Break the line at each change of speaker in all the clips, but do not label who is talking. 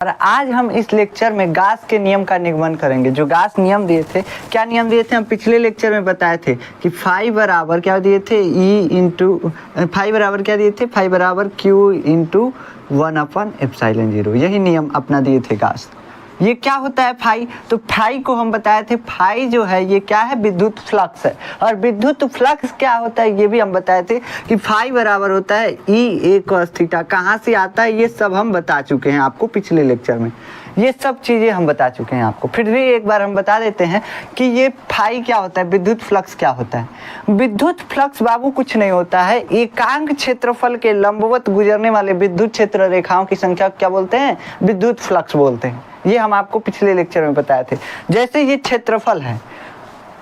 और आज हम इस लेक्चर में गास के नियम का निगमन करेंगे। जो गास नियम दिए थे, क्या नियम दिए थे हम पिछले लेक्चर में बताए थे कि फाई बराबर क्या दिए थे, फाई बराबर क्या दिए थे, फाई बराबर क्यू इंटू 1/ε0। यही नियम अपना दिए थे गास। ये क्या होता है फाई? तो फाई को हम बताए थे, फाई जो है ये क्या है, विद्युत फ्लक्स है। और विद्युत फ्लक्स क्या होता है ये भी हम बताए थे कि फाई बराबर होता है E cos थीटा। कहाँ से आता है ये सब हम बता चुके हैं आपको पिछले लेक्चर में, ये सब चीज़ें हम बता चुके हैं आपको। फिर भी एक बार हम बता देते हैं कि ये फाई क्या होता है, विद्युत फ्लक्स क्या होता है। विद्युत फ्लक्स बाबू कुछ नहीं होता है, एकांक क्षेत्रफल के लंबवत गुजरने वाले विद्युत क्षेत्र रेखाओं की संख्या क्या बोलते हैं, विद्युत फ्लक्स बोलते हैं। ये हम आपको पिछले लेक्चर में बताए थे। जैसे ये क्षेत्रफल है,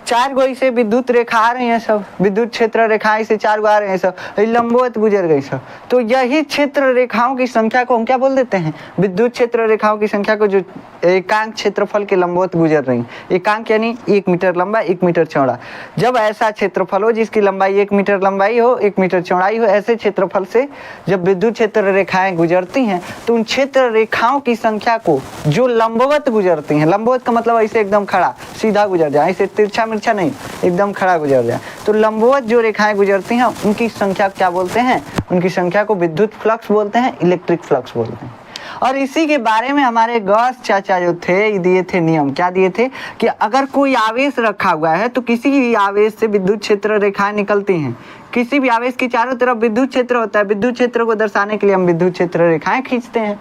4 गो इसे विद्युत रेखा आ रही हैं, सब विद्युत क्षेत्र रेखाएं से 4 गो आ रहे हैं, सब लंबवत गुजर गई सब। तो यही क्षेत्र रेखाओं की संख्या को हम क्या बोल देते हैं, विद्युत क्षेत्र रेखाओं की संख्या को जो एकांक क्षेत्रफल के लंबवत गुजर रही। एकांक यानी 1 मीटर लंबा 1 मीटर चौड़ा। जब ऐसा क्षेत्रफल हो जिसकी लंबाई 1 मीटर लंबाई हो 1 मीटर चौड़ाई हो, ऐसे क्षेत्रफल से जब विद्युत क्षेत्र रेखाएं गुजरती हैं तो उन क्षेत्र रेखाओं की संख्या को जो लंबवत गुजरती हैं, लंबवत का मतलब ऐसे एकदम खड़ा सीधा गुजर जाए, ऐसे तिरछा मिर्छा नहीं, एकदम खड़ा गुजर जाए, तो लंबवत जो रेखाएं गुजरती हैं उनकी संख्या क्या बोलते हैं, उनकी संख्या को विद्युत फ्लक्स बोलते हैं, इलेक्ट्रिक फ्लक्स बोलते हैं। और इसी के बारे में हमारे गॉस चाचा जो थे दिए थे नियम, क्या दिए थे कि अगर कोई आवेश रखा हुआ है तो किसी भी आवेश से विद्युत क्षेत्र रेखाएं निकलती हैं। किसी भी आवेश के चारों तरफ विद्युत क्षेत्र होता है, विद्युत क्षेत्र को दर्शाने के लिए हम विद्युत क्षेत्र रेखाएं खींचते हैं।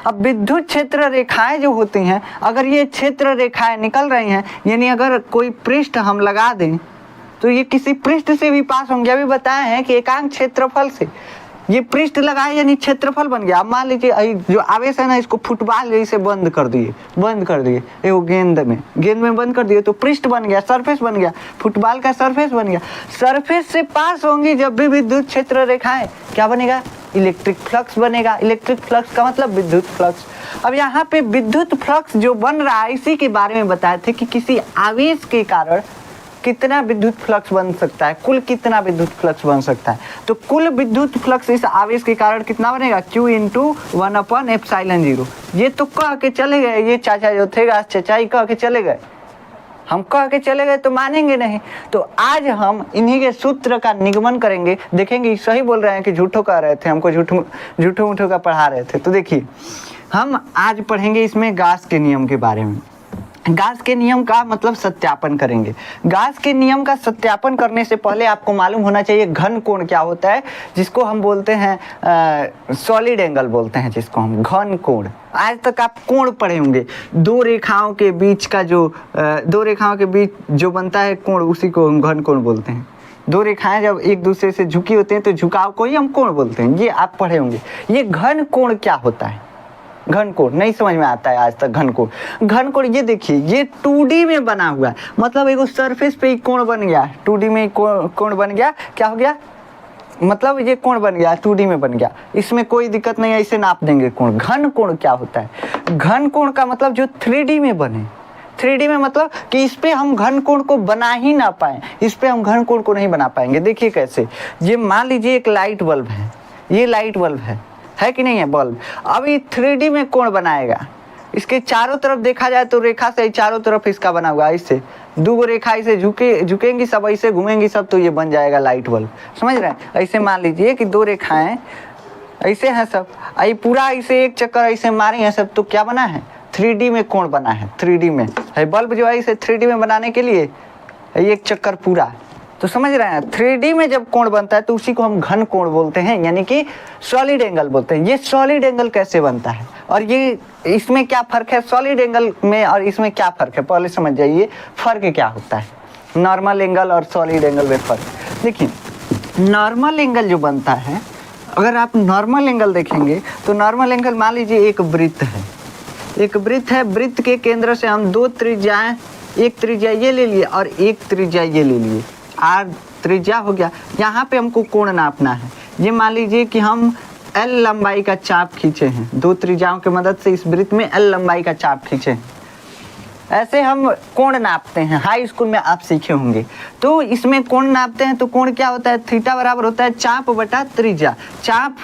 अब विद्युत क्षेत्र रेखाएं जो होती हैं, अगर ये क्षेत्र रेखाएं निकल रही हैं, यानी अगर कोई पृष्ठ हम लगा दें तो ये किसी पृष्ठ से भी पास होंगे। अभी बताए हैं कि एकांक क्षेत्रफल से ये पृष्ठ लगाए यानी क्षेत्रफल बन गया। अब मान लीजिए जो आवेश है ना, इसको फुटबॉल जैसे बंद कर दिए एगो गेंद में बंद कर दिए तो पृष्ठ बन गया, सरफेस बन गया, फुटबॉल का सरफेस बन गया। सरफेस से पास होंगी जब भी विद्युत क्षेत्र रेखाएं, क्या बनेगा, इलेक्ट्रिक फ्लक्स बनेगा। इलेक्ट्रिक फ्लक्स का मतलब विद्युत फ्लक्स। अब यहाँ पे विद्युत फ्लक्स जो बन रहा है इसी के बारे में बताए थे कि किसी आवेश के कारण कितना विद्युत फ्लक्स बन सकता है, कुल कितना विद्युत फ्लक्स बन सकता है। तो कुल विद्युत फ्लक्स इस आवेश के कारण कितना बनेगा, Q इंटू 1/ε0। ये तो कह के चले गए, ये चाचा जो थे चाचा कह के चले गए, हम कह के चले गए तो मानेंगे नहीं। तो आज हम इन्हीं के सूत्र का निगमन करेंगे, देखेंगे सही बोल रहे हैं कि झूठो कह रहे थे, हमको झूठो मूठो का पढ़ा रहे थे। तो देखिए हम आज पढ़ेंगे इसमें गास के नियम के बारे में। गास के नियम का मतलब सत्यापन करेंगे। गास के नियम का सत्यापन करने से पहले आपको मालूम होना चाहिए घन कोण क्या होता है, जिसको हम बोलते हैं सॉलिड एंगल बोलते हैं, जिसको हम घन कोण। आज तक आप कोण पढ़े होंगे, दो रेखाओं के बीच जो बनता है कोण, उसी को हम घन कोण बोलते हैं। दो रेखाएं जब एक दूसरे से झुकी होती हैं तो झुकाव को ही हम कोण बोलते हैं, ये आप पढ़े होंगे। ये घन कोण क्या होता है, घन कोण नहीं समझ में आता है आज तक। घन कोण ये देखिए, ये 2D में बना हुआ है, मतलब एक सरफेस पे ही कोण बन गया, 2D में कोण बन गया। क्या हो गया, मतलब ये कोण बन गया, 2D में बन गया, इसमें कोई दिक्कत नहीं है, इसे नाप देंगे कोण। घन कोण क्या होता है, घन कोण का मतलब जो 3D में बने। 3D में मतलब कि इस पे हम घन कोण को बना ही ना पाए, इस पे हम घन कोण को नहीं बना पाएंगे। देखिए कैसे, ये मान लीजिए एक लाइट बल्ब है, ये लाइट बल्ब है कि नहीं है बल्ब। अब ये 3D में कोण बनाएगा, इसके चारों तरफ देखा जाए तो रेखा से चारों तरफ इसका बना हुआ है, इससे 2 रेखा ऐसे झुकेंगी सब, ऐसे घूमेंगी सब, तो ये बन जाएगा लाइट बल्ब। समझ रहे हैं। ऐसे मान लीजिए कि 2 रेखाएं ऐसे हैं सब, ये पूरा ऐसे एक चक्कर ऐसे मारी है सब, तो क्या बना है, 3D में कोण बना है। 3D में है बल्ब जो है, इसे 3D में बनाने के लिए एक चक्कर पूरा, तो समझ रहे हैं। 3D में जब कोण बनता है तो उसी को हम घन कोण बोलते हैं, यानी कि सॉलिड एंगल बोलते हैं। ये सॉलिड एंगल कैसे बनता है और ये इसमें क्या फर्क है, सॉलिड एंगल में और इसमें क्या फर्क है, पहले समझ जाइए फर्क क्या होता है, नॉर्मल एंगल और सॉलिड एंगल में फर्क। देखिए नॉर्मल एंगल जो बनता है, अगर आप नॉर्मल एंगल देखेंगे तो नॉर्मल एंगल मान लीजिए एक वृत्त है, वृत्त के केंद्र से हम 2 त्रिज्याएं, एक त्रिज्या ये ले लिए और एक त्रिज्या ये ले लिए, R त्रिज्या हो गया। यहाँ पे हमको कोण नापना है। ये मान लीजिए कि हम L लंबाई का चाप खींचे हैं, 2 त्रिज्याओं की मदद से इस वृत्त में L लंबाई का चाप खींचे हैं। ऐसे हम कोण नापते हैं, हाई स्कूल में आप सीखे होंगे। तो इसमें कोण नापते हैं तो कोण क्या होता है, थीटा बराबर होता है चाप बटा त्रिज्या। चाप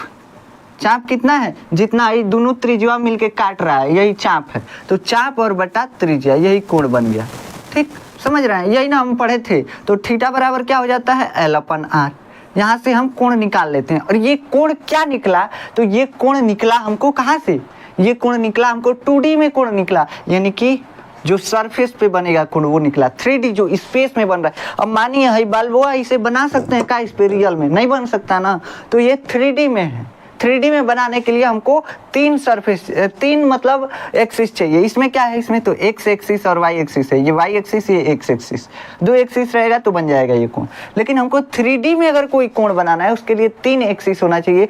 चाप कितना है, जितना ये दोनों त्रिज्या मिलके काट रहा है यही चाप है। तो चाप और बटा त्रिज्या यही कोण बन गया। ठीक, समझ रहे हैं, यही ना हम पढ़े थे। तो थीटा बराबर क्या हो जाता है, L/R। यहाँ से हम कोण निकाल लेते हैं। और ये कोण क्या निकला, तो ये कोण निकला हमको कहाँ से, ये कोण निकला हमको 2D में कोण निकला, यानी कि जो सरफेस पे बनेगा कोण वो निकला। 3D जो स्पेस में बन रहा है। अब मानिए है बल्बवा इसे बना सकते हैं का इस पे, रियल में नहीं बन सकता ना। तो ये 3D में है। 3D में बनाने के लिए हमको तीन मतलब एक्सिस चाहिए। इसमें क्या है, इसमें तो x एक्सिस और y एक्सिस है। ये y एक्सिस, ये x एक्सिस, 2 एक्सिस रहेगा तो बन जाएगा ये कोण। लेकिन हमको 3D में अगर कोई कोण बनाना है उसके लिए 3 एक्सिस होना चाहिए।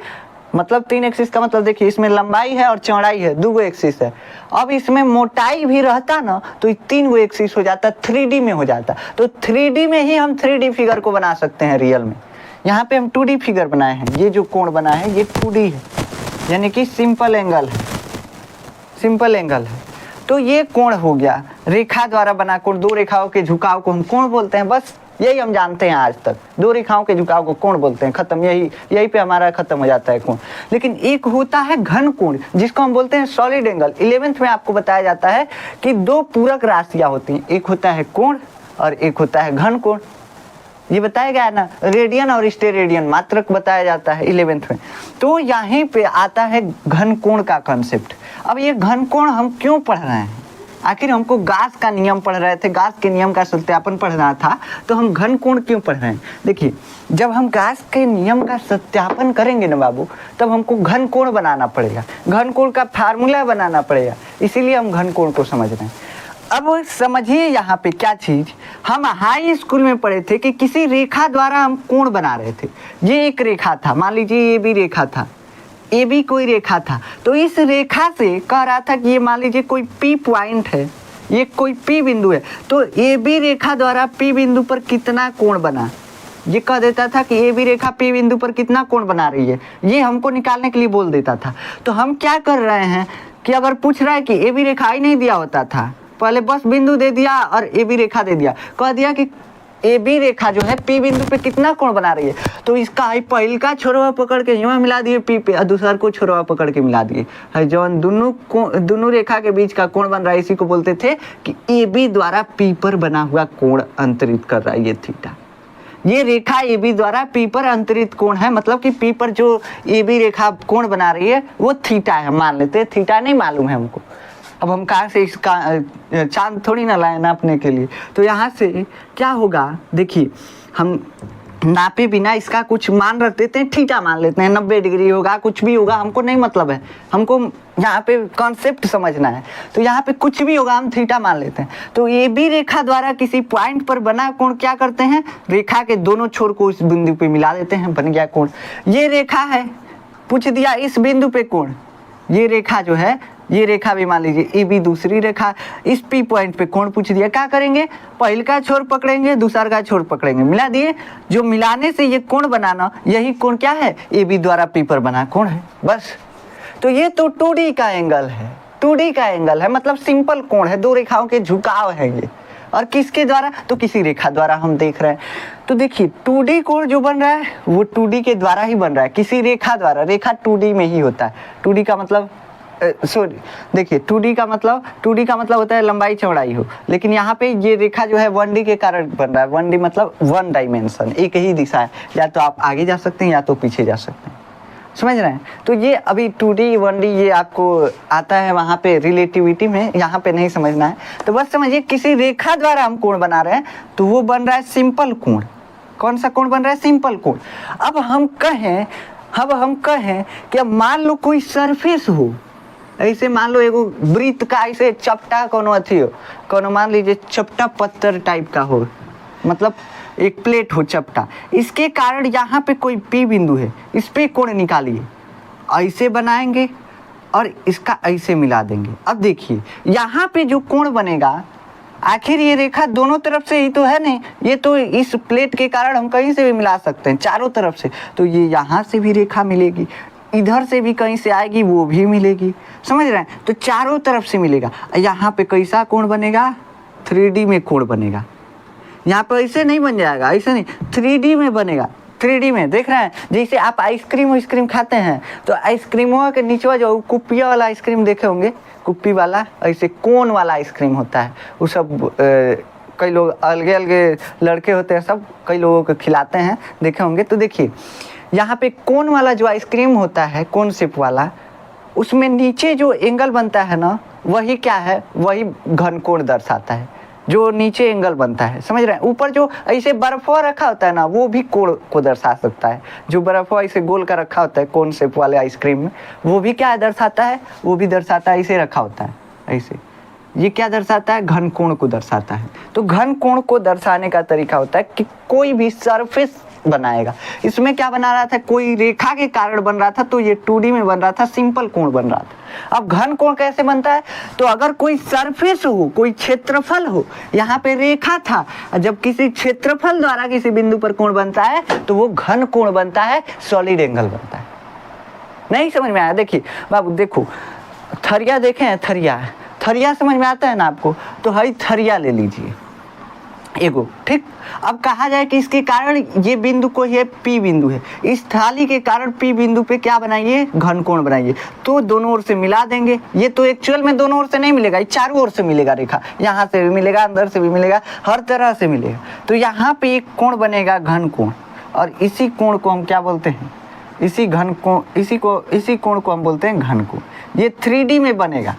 मतलब 3 एक्सिस का मतलब देखिए, इसमें लंबाई है और चौड़ाई है, 2 एक्सिस है। अब इसमें मोटाई भी रहता ना तो 3 एक्सिस हो जाता, 3D में हो जाता। तो 3D में ही हम 3D फिगर को बना सकते हैं रियल में। यहाँ पे हम 2D फिगर बनाए हैं। ये जो कोण बना है ये 2D है, यानी कि सिंपल एंगल है, सिंपल एंगल है। तो ये कोण हो गया रेखा द्वारा बना कोण। 2 रेखाओं के झुकाव को हम कोण बोलते हैं। बस यही हम जानते हैं आज तक, 2 रेखाओं के झुकाव को कोण बोलते हैं, खत्म। यही पे हमारा खत्म हो जाता है कोण। लेकिन एक होता है घन कोण, जिसको हम बोलते हैं सॉलिड एंगल। 11th में आपको बताया जाता है कि 2 पूरक राशियां होती हैं, एक होता है कोण और एक होता है घन कोण। ये बताया गया है ना, रेडियन और स्टेरेडियन मात्रक बताया जाता है 11th में। तो यहीं पे आता है घन कोण का कंसेप्ट। अब ये घन कोण हम क्यों पढ़ रहे हैं, आखिर हमको गास का नियम पढ़ रहे थे, गास के नियम का सत्यापन पढ़ना था, तो हम घन कोण क्यों पढ़ रहे हैं। देखिए, जब हम गास के नियम का सत्यापन करेंगे ना बाबू, तब हमको घन कोण बनाना पड़ेगा, घन कोण का फार्मूला बनाना पड़ेगा। इसीलिए हम घन कोण को समझ रहे हैं। अब समझिए यहाँ पे क्या चीज, हम हाई स्कूल में पढ़े थे कि किसी रेखा द्वारा हम कोण बना रहे थे। ये एक रेखा था, मान लीजिए ये भी रेखा था, ए बी कोई रेखा था। तो इस रेखा से कह रहा था कि ये मान लीजिए कोई P पॉइंट है, ये कोई P बिंदु है। तो ए बी रेखा द्वारा P बिंदु पर कितना कोण बना, ये कह देता था कि ए बी रेखा P बिंदु पर कितना कोण बना रही है, ये हमको निकालने के लिए बोल देता था। तो हम क्या कर रहे हैं कि अगर पूछ रहा है कि ए बी रेखा ही नहीं दिया होता था, पहले बस बिंदु दे दिया और ए बी रेखा दे दिया, कह दिया कि ए बी रेखा जो है P बिंदु पे कितना कोण बना रही है। तो इसका पहल का छोरवा पकड़ के यहाँ मिला दिए P पे और दूसरा को छोरवा पकड़ के मिला दिए, है जो दोनों रेखा के बीच का कोण बन रहा है, इसी को बोलते थे कि ए बी द्वारा P पर बना हुआ कोण अंतरित कर रहा है ये थीटा। ये रेखा ए बी द्वारा P पर अंतरित कोण है, मतलब कि P पर जो ए बी रेखा कोण बना रही है वो थीटा है, मान लेते हैं। थीटा नहीं मालूम है हमको, अब हम कहाँ से इसका चांद थोड़ी ना लाए नापने के लिए। तो यहाँ से क्या होगा, देखिए हम नापे बिना इसका कुछ मान रख देते हैं, थीटा मान लेते हैं, 90 डिग्री होगा, कुछ भी होगा, हमको नहीं मतलब है, हमको यहाँ पे कॉन्सेप्ट समझना है। तो यहाँ पे कुछ भी होगा हम थीटा मान लेते हैं। तो ए बी रेखा द्वारा किसी पॉइंट पर बना कोण क्या करते हैं, रेखा के दोनों छोर को इस बिंदु पे मिला देते हैं, बन गया कोण। ये रेखा है, पूछ दिया इस बिंदु पे कोण, ये रेखा जो है, ये रेखा भी मान लीजिए ए बी दूसरी रेखा, इस P पॉइंट पे कोण पूछ दिया, क्या करेंगे, पहले का छोर पकड़ेंगे, दूसरा का छोर पकड़ेंगे, मिला दिए। जो मिलाने से ये कोण बनाना, यही कोण क्या है, ए बी द्वारा P पर बना कोण है, बस। तो ये तो 2D का एंगल है, 2D का एंगल है, मतलब सिंपल कोण है, 2 रेखाओं के झुकाव है ये। और किसके द्वारा, तो किसी रेखा द्वारा हम देख रहे हैं। तो देखिए 2D कोण जो बन रहा है वो 2D के द्वारा ही बन रहा है, किसी रेखा द्वारा। रेखा 2D में ही होता है। 2D का मतलब सॉरी, देखिए 2D का मतलब होता है लंबाई चौड़ाई हो, लेकिन यहाँ पे ये रेखा जो है 1D के कारण बन रहा है। 1D मतलब 1 डायमेंशन, एक ही दिशा है, या तो आप आगे जा सकते हैं या तो पीछे जा सकते हैं, समझ रहे हैं। तो ये अभी 2D 1D ये आपको आता है वहाँ पे रिलेटिविटी में, यहाँ पे नहीं समझना है। तो बस समझिए किसी रेखा द्वारा हम कोण बना रहे हैं, तो वो बन रहा है सिंपल कोण। कौन सा कोण बन रहा है, सिंपल कोण। अब हम कहें कि अब मान लो कोई सरफेस हो, ऐसे मान लो एगो वृत्त का ऐसे चपटा कोनो अथी हो, कोनो मान लीजिए चपटा पत्थर टाइप का हो, मतलब एक प्लेट हो चपटा, इसके कारण यहाँ पे कोई P बिंदु है, इस पे कोण निकालिए, ऐसे बनाएंगे और इसका ऐसे मिला देंगे। अब देखिए यहाँ पे जो कोण बनेगा, आखिर ये रेखा दोनों तरफ से ही तो है नहीं, ये तो इस प्लेट के कारण हम कहीं से भी मिला सकते हैं, चारों तरफ से। तो ये यहाँ से भी रेखा मिलेगी, इधर से भी कहीं से आएगी, वो भी मिलेगी, समझ रहे हैं। तो चारों तरफ से मिलेगा। यहाँ पे कैसा कोण बनेगा, 3D में कोण बनेगा। यहाँ पे ऐसे नहीं बन जाएगा, ऐसे नहीं, 3D में बनेगा। 3D में देख रहे हैं। जैसे आप आइसक्रीम खाते हैं तो आइसक्रीमों के नीचे जो कुप्पिया वाला आइसक्रीम देखे होंगे, कुप्पी वाला ऐसे कोन वाला आइसक्रीम होता है, वो सब कई लोग अलगे अलगे लड़के होते हैं, सब कई लोगों को खिलाते हैं, देखे होंगे। तो देखिए यहाँ पे कोन वाला जो आइसक्रीम होता है, कोन शेप वाला, उसमें नीचे जो एंगल बनता है ना, वही क्या है, वही घन कोण दर्शाता है, जो नीचे एंगल बनता है, समझ रहे हैं। ऊपर जो ऐसे बर्फवा रखा होता है ना, वो भी कोण को दर्शा सकता है। जो बर्फवा ऐसे गोल का रखा होता है कोन शेप वाले आइसक्रीम में, वो भी क्या दर्शाता है, वो भी दर्शाता है, ऐसे रखा होता है ऐसे। ये क्या दर्शाता है, घन कोण को दर्शाता है। तो घन कोण को दर्शाने का तरीका होता है कि कोई भी सरफेस बनाएगा। इसमें क्या बना रहा था, कोई रेखा के कारण बन रहा था, तो ये 2D में बन रहा था, सिंपल कोण बन रहा था। अब घन कोण कैसे बनता है, तो अगर कोई सरफेस हो, कोई क्षेत्रफल हो, यहाँ पे रेखा था, जब किसी क्षेत्रफल द्वारा किसी बिंदु पर कोण बनता है तो वो घन कोण बनता है, सॉलिड एंगल बनता है। नहीं समझ में आया? देखिए बाबू, देखो थरिया देखे हैं, थरिया समझ में आता है ना आपको, तो हई थरिया ले लीजिए एगो, ठीक। अब कहा जाए कि इसके कारण ये बिंदु को, ये P बिंदु है, इस थाली के कारण P बिंदु पे क्या बनाइए, घन कोण बनाइए। तो दोनों ओर से मिला देंगे। ये तो एक्चुअल में दोनों ओर से नहीं मिलेगा, ये चारों ओर से मिलेगा रेखा, यहाँ से भी मिलेगा, अंदर से भी मिलेगा, हर तरह से मिलेगा। तो यहाँ पे एक कोण बनेगा घन कोण, और इसी कोण को हम क्या बोलते हैं, इसी कोण को हम बोलते हैं घन कोण। ये 3D में बनेगा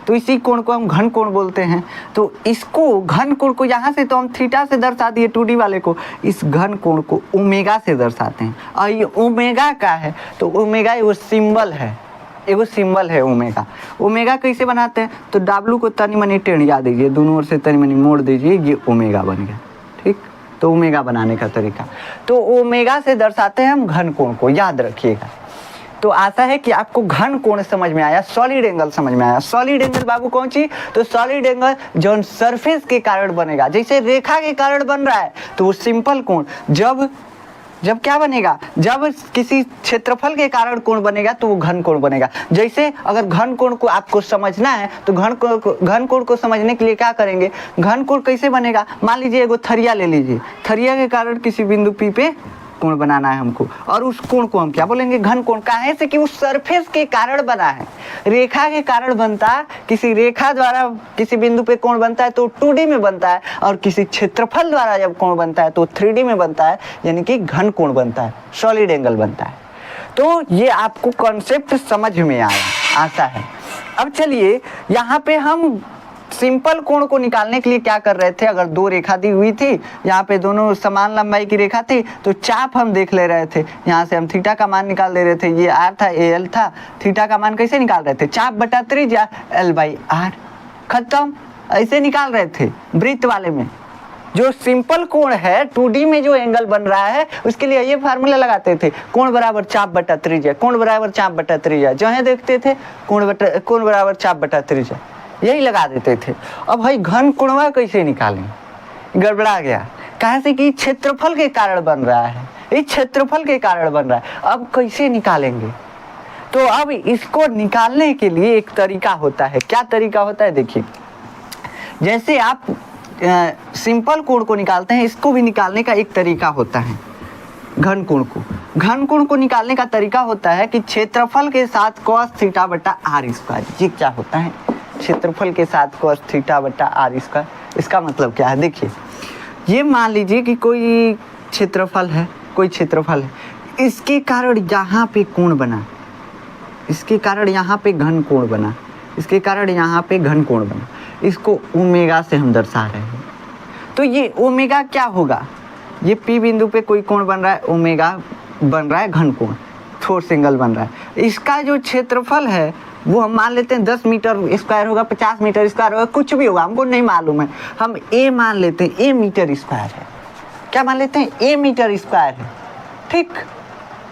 तो इसी कोण को हम घन कोण बोलते हैं। तो इसको घन कोण को यहाँ से तो हम थीटा से दर्शा दिए 2D वाले को, इस घन कोण को ओमेगा से दर्शाते हैं। और ये ओमेगा का है, तो ओमेगा एगो सिंबल है ओमेगा। ओमेगा कैसे बनाते हैं, तो W को तनी मनी टेढ़िया दीजिए, दोनों ओर से तनी मनी मोड़ दीजिए, ये ओमेगा बन गया, ठीक। तो ओमेगा बनाने का तरीका, तो ओमेगा से दर्शाते हैं हम घन कोण को, याद रखिएगा। तो आशा है कि आपको घन कोण समझ में आया, सॉलिड एंगल समझ में आया। सॉलिड एंगल बाबू कौन सी, तो सॉलिड एंगल जो सरफेस के कारण बनेगा, जैसे रेखा के कारण बन रहा है तो वो सिंपल कोण, जब क्या बनेगा, जब किसी क्षेत्रफल के कारण कोण बनेगा तो वो घन कोण बनेगा। जैसे अगर घन कोण को आपको समझना है तो घन कोण को समझने के लिए क्या करेंगे, घन कोण कैसे बनेगा, मान लीजिए एगो थरिया ले लीजिए, थरिया के कारण किसी बिंदु P पे कोण बनाना है हमको, और उस कोण को हम क्या बोलेंगे, घन कोण। काहे से कि उस सरफेस के कारण बना है, रेखा के कारण बनता है, किसी रेखा द्वारा किसी बिंदु पे कोण बनता है तो 2D में बनता है, और किसी क्षेत्रफल द्वारा जब कोण बनता है तो 3D में बनता है, यानी कि घन कोण बनता है, सॉलिड एंगल बनता है। तो ये आपको कॉन्सेप्ट समझ में आया, आशा है। अब चलिए यहाँ पे हम सिंपल कोण को निकालने के लिए क्या कर रहे थे, अगर दो रेखा दी हुई थी, यहाँ पे दोनों समान लंबाई की रेखा थी, तो चाप हम देख ले रहे थे। यहाँ से हम थीटा का मान निकाल दे रहे थे, ये R था, ये L था। थीटा का मान कैसे निकाल रहे थे, चाप बटा त्रिज्या L/R, खत्म। ऐसे निकाल रहे थे वृत्त वाले में। जो सिंपल कोण है 2D में जो एंगल बन रहा है, उसके लिए ये फार्मूला लगाते थे, कोण बराबर चाप बटा त्रिज्या, कोण बराबर चाप बटा त्रिज्या। जहाँ देखते थे कोण बराबर चाप बटा त्रिज्या, यही लगा देते थे। अब भाई घन कोणवा कैसे निकालें, गड़बड़ा गया। कहाँ से कि क्षेत्रफल के कारण बन रहा है, इस क्षेत्रफल के कारण बन रहा है। अब कैसे निकालेंगे, तो अब इसको निकालने के लिए एक तरीका होता है। क्या तरीका होता है, देखिए जैसे आप सिंपल कोण को निकालते हैं, इसको भी निकालने का एक तरीका होता है। घन कोण को निकालने का तरीका होता है कि क्षेत्रफल के साथ cos थीटा बटा R स्क्वायर। ये क्या होता है, क्षेत्रफल के साथ cos थीटा बटा R स्क्वायर। इसका मतलब क्या है, देखिए ये मान लीजिए कि कोई क्षेत्रफल है, इसके कारण यहाँ पे कोण बना, इसके कारण यहाँ पे घन कोण बना, इसके कारण यहाँ पे घन कोण बना। इसको ओमेगा से हम दर्शा रहे हैं। तो ये ओमेगा क्या होगा, ये P बिंदु पे कोई कोण बन रहा है, ओमेगा बन रहा है घन कोण, फोर्स एंगल बन रहा है। इसका जो क्षेत्रफल है वो हम मान लेते हैं 10 मीटर स्क्वायर होगा, 50 मीटर स्क्वायर होगा, कुछ भी होगा, हमको नहीं मालूम है। हम A मान लेते हैं, A मीटर स्क्वायर है। क्या मान लेते हैं, A मीटर स्क्वायर है, ठीक।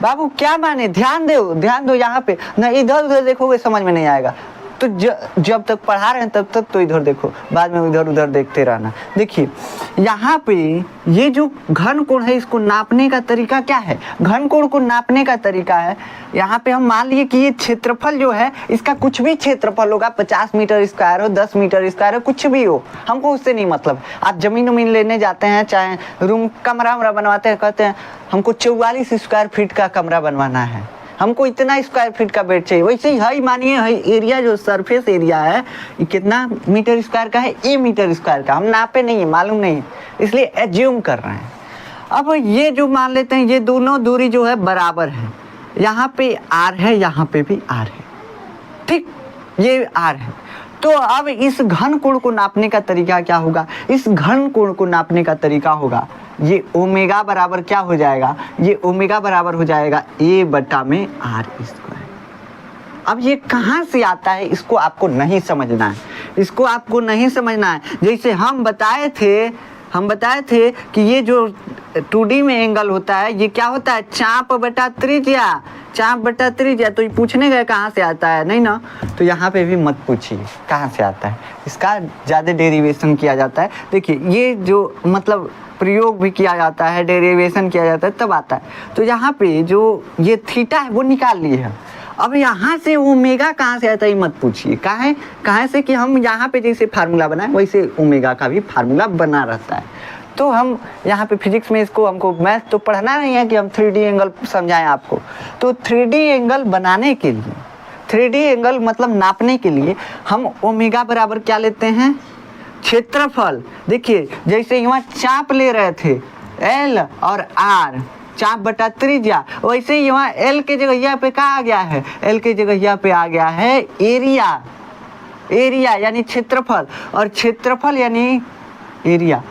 बाबू क्या माने, ध्यान दो यहाँ पे, ना इधर उधर देखोगे समझ में नहीं आएगा। तो जब तक पढ़ा रहे हैं तब तक तो इधर देखो, बाद में इधर उधर देखते रहना। देखिए यहाँ पे ये जो घन कोण है इसको नापने का तरीका क्या है? घन कोण को नापने का तरीका है, यहाँ पे हम मान लिए कि ये क्षेत्रफल जो है इसका कुछ भी क्षेत्रफल होगा, 50 मीटर स्क्वायर हो, 10 मीटर स्क्वायर हो, कुछ भी हो, हमको उससे नहीं मतलब। आप जमीन उमीन लेने जाते हैं, चाहे रूम कमरा वमरा बनवाते हैं, कहते हैं हमको 44 स्क्वायर फीट का कमरा बनवाना है, हमको इतना स्क्वायर फीट का बेड चाहिए। वैसे ही है, मानिए है एरिया जो सरफेस एरिया है ये कितना मीटर स्क्वायर का है? ए मीटर स्क्वायर का। हम नापे नहीं है, मालूम नहीं है, इसलिए एज्यूम कर रहे हैं। अब ये जो मान लेते हैं ये दोनों दूरी जो है बराबर है, यहाँ पे आर है, यहाँ पे भी आर है, ठीक, ये आर है। तो अब इस घन कोण को नापने का तरीका क्या होगा? इस घन कोण को नापने का तरीका होगा ये ओमेगा बराबर क्या हो जाएगा? ये ओमेगा बराबर हो जाएगा ए बटा में आर स्क्वायर। अब ये कहाँ से आता है इसको आपको नहीं समझना है, इसको आपको नहीं समझना है। जैसे हम बताए थे कि ये जो 2D में एंगल होता है ये क्या होता है? चाप बटा त्रिज्या, चाप बटा त्रिज्या। तो ये पूछने गए कहाँ से आता है, नहीं ना? तो यहाँ पे भी मत पूछिए कहाँ से आता है, इसका ज़्यादा डेरिवेशन किया जाता है। देखिए ये जो मतलब प्रयोग भी किया जाता है, डेरिवेशन किया जाता है, तब आता है। तो यहाँ पे जो ये थीटा है वो निकाल लिए है। अब यहाँ से ओमेगा कहाँ से आता है मत पूछिए, कहाँ से कि हम यहाँ पे जैसे फार्मूला बनाए वैसे ओमेगा का भी फार्मूला बना रहता है। तो हम यहाँ पे फिजिक्स में इसको, हमको मैथ तो पढ़ना नहीं है कि हम 3D एंगल समझाएं आपको। तो 3D एंगल बनाने के लिए, 3D एंगल मतलब नापने के लिए हम ओमेगा बराबर क्या लेते हैं? क्षेत्रफल। देखिए जैसे यहाँ चाप ले रहे थे एल और आर, चाप बटा त्रिज्या, वैसे ही यहाँ एल के जगह यहाँ पे क्या आ गया है? एल के जगह यहाँ पे आ गया है एरिया, एरिया यानी क्षेत्रफल, और क्षेत्रफल यानी एरिया।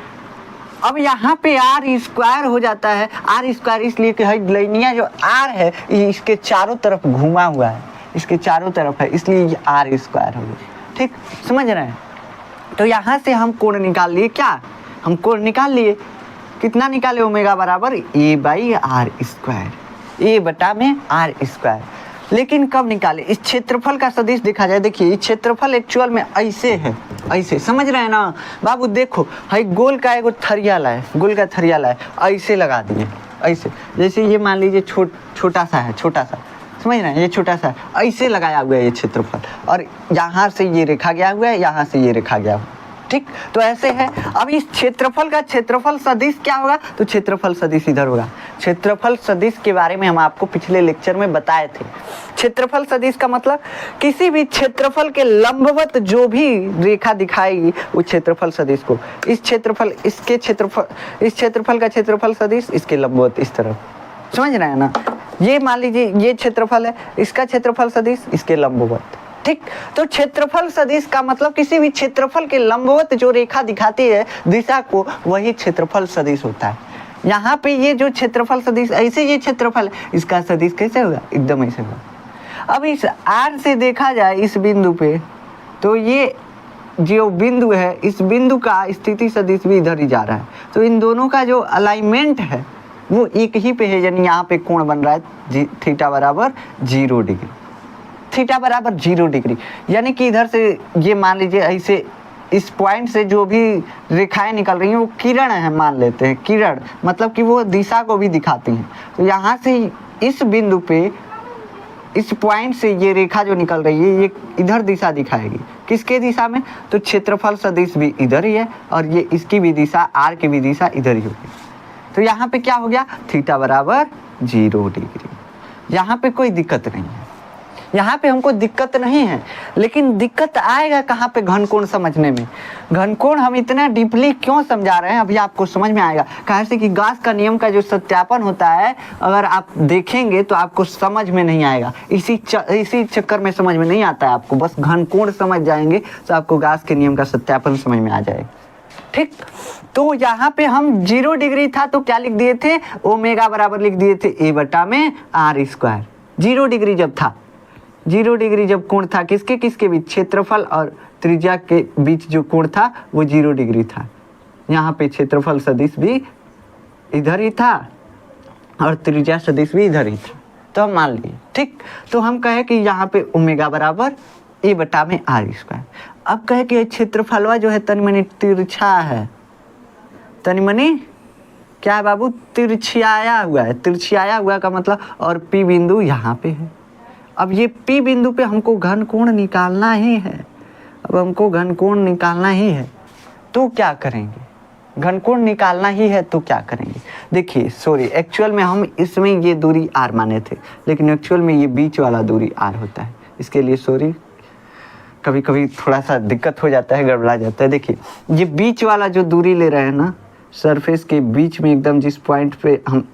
अब यहाँ पे आर स्क्वायर हो जाता है, आर स्क्वायर इसलिए कि लाइनिया जो आर है ये इसके चारों तरफ घुमा हुआ है, इसके चारों तरफ है, इसलिए ये आर स्क्वायर हो गया। ठीक, समझ रहे हैं? तो यहाँ से हम कोण निकाल लिए, क्या हम कोण निकाल लिए? कितना निकाले? ओमेगा बराबर ए बाई आर स्क्वायर, ए बटा में आर स्क्वायर। लेकिन कब निकाले? इस क्षेत्रफल का सदिश देखा जाए। देखिए इस क्षेत्रफल एक्चुअल में ऐसे है, ऐसे, समझ रहे हैं ना बाबू? देखो है गोल का एगो थरिया लाए, गोल का थरिया लाए, ऐसे लगा दिए, ऐसे। जैसे ये मान लीजिए छोटा सा है, छोटा सा, समझ रहे हैं? ये छोटा सा है, ऐसे लगाया हुआ है ये क्षेत्रफल, और यहाँ से ये रेखा गया हुआ है, यहाँ से ये रेखा गया हुआ है, ठीक। तो ऐसे है। अब इस क्षेत्रफल का क्षेत्रफल सदिश क्या होगा? तो क्षेत्रफल सदिश इधर होगा। क्षेत्रफल सदिश के बारे में हम आपको पिछले लेक्चर में बताए थे। क्षेत्रफल सदिश का मतलब किसी भी क्षेत्रफल के लंबवत जो भी रेखा दिखाएगी वो क्षेत्रफल सदिश को, इस क्षेत्रफल का क्षेत्रफल सदिश इसके लंबवत इस तरफ, समझ रहे हैं ना? ये मान लीजिए ये क्षेत्रफल है, इसका क्षेत्रफल सदिश इसके लंबवत, ठीक। तो क्षेत्रफल सदिश का मतलब किसी भी क्षेत्रफल के लंबवत जो रेखा दिखाती है दिशा को, वही क्षेत्रफल सदिश होता है। यहाँ पे ये जो क्षेत्रफल सदिश, ऐसे ये क्षेत्रफल, इसका सदिश कैसे होगा? एकदम ऐसे होगा। अब इस आर से देखा जाए इस बिंदु पे, तो ये जो बिंदु है इस बिंदु का स्थिति सदिश भी इधर ही जा रहा है। तो इन दोनों का जो अलाइनमेंट है वो एक ही पे है, यानी यहाँ पे कोण बन रहा है थीटा बराबर 0 डिग्री, थीटा बराबर 0 डिग्री। यानी कि इधर से ये मान लीजिए ऐसे इस पॉइंट से जो भी रेखाएं निकल रही हैं वो किरण है, मान लेते हैं किरण, मतलब कि वो दिशा को भी दिखाती हैं। तो यहाँ से इस बिंदु पे इस पॉइंट से ये रेखा जो निकल रही है ये इधर दिशा दिखाएगी, किसके दिशा में? तो क्षेत्रफल सदिश भी इधर ही है, और ये इसकी भी दिशा, आर की भी दिशा इधर ही होगी। तो यहाँ पे क्या हो गया? थीटा बराबर 0 डिग्री। यहाँ पे कोई दिक्कत नहीं है, यहाँ पे हमको दिक्कत नहीं है। लेकिन दिक्कत आएगा कहाँ पे? घनकोण समझने में। घनकोण हम इतना डीपली क्यों समझा रहे हैं अभी आपको समझ में आएगा। कहाँ से कि गाउस का नियम का जो सत्यापन होता है अगर आप देखेंगे तो आपको समझ में नहीं आएगा, इसी चक्कर में समझ में नहीं आता है आपको। बस घनकोण समझ जाएंगे तो आपको गाउस के नियम का सत्यापन समझ में आ जाएगा, ठीक। तो यहाँ पे हम 0 डिग्री था तो क्या लिख दिए थे? ओमेगा बराबर लिख दिए थे ए बटा में आर स्क्वायर। 0 डिग्री जब था, 0 डिग्री जब कोण था किसके किसके बीच? क्षेत्रफल और त्रिज्या के बीच जो कोण था वो 0 डिग्री था। यहाँ पे क्षेत्रफल सदिश भी इधर ही था और त्रिज्या सदिश भी इधर ही था, तो हम मान लिए, ठीक। तो हम कहे कि यहाँ पे ओमेगा बराबर ए बटा में आर स्क्वायर। अब कहे कि क्षेत्रफलवा जो है तनि मनी तिरछा है, तनि मनी क्या है बाबू, तिरछियाया हुआ है। तिरछियाया हुआ का मतलब, और पी बिंदु यहाँ पे है। अब ये पी बिंदु पे हमको घन कोण निकालना ही है। अब हमको घन कोण निकालना ही है तो क्या करेंगे, घन कोण निकालना ही है तो क्या करेंगे। देखिए सॉरी, एक्चुअल में हम इसमें ये दूरी आर माने थे, लेकिन एक्चुअल में ये बीच वाला दूरी आर होता है। इसके लिए सॉरी, कभी कभी थोड़ा सा दिक्कत हो जाता है, गड़बड़ा जाता है। देखिए ये बीच वाला जो दूरी ले रहे हैं ना, सरफेस के बीच में एकदम जिस पॉइंट पे हम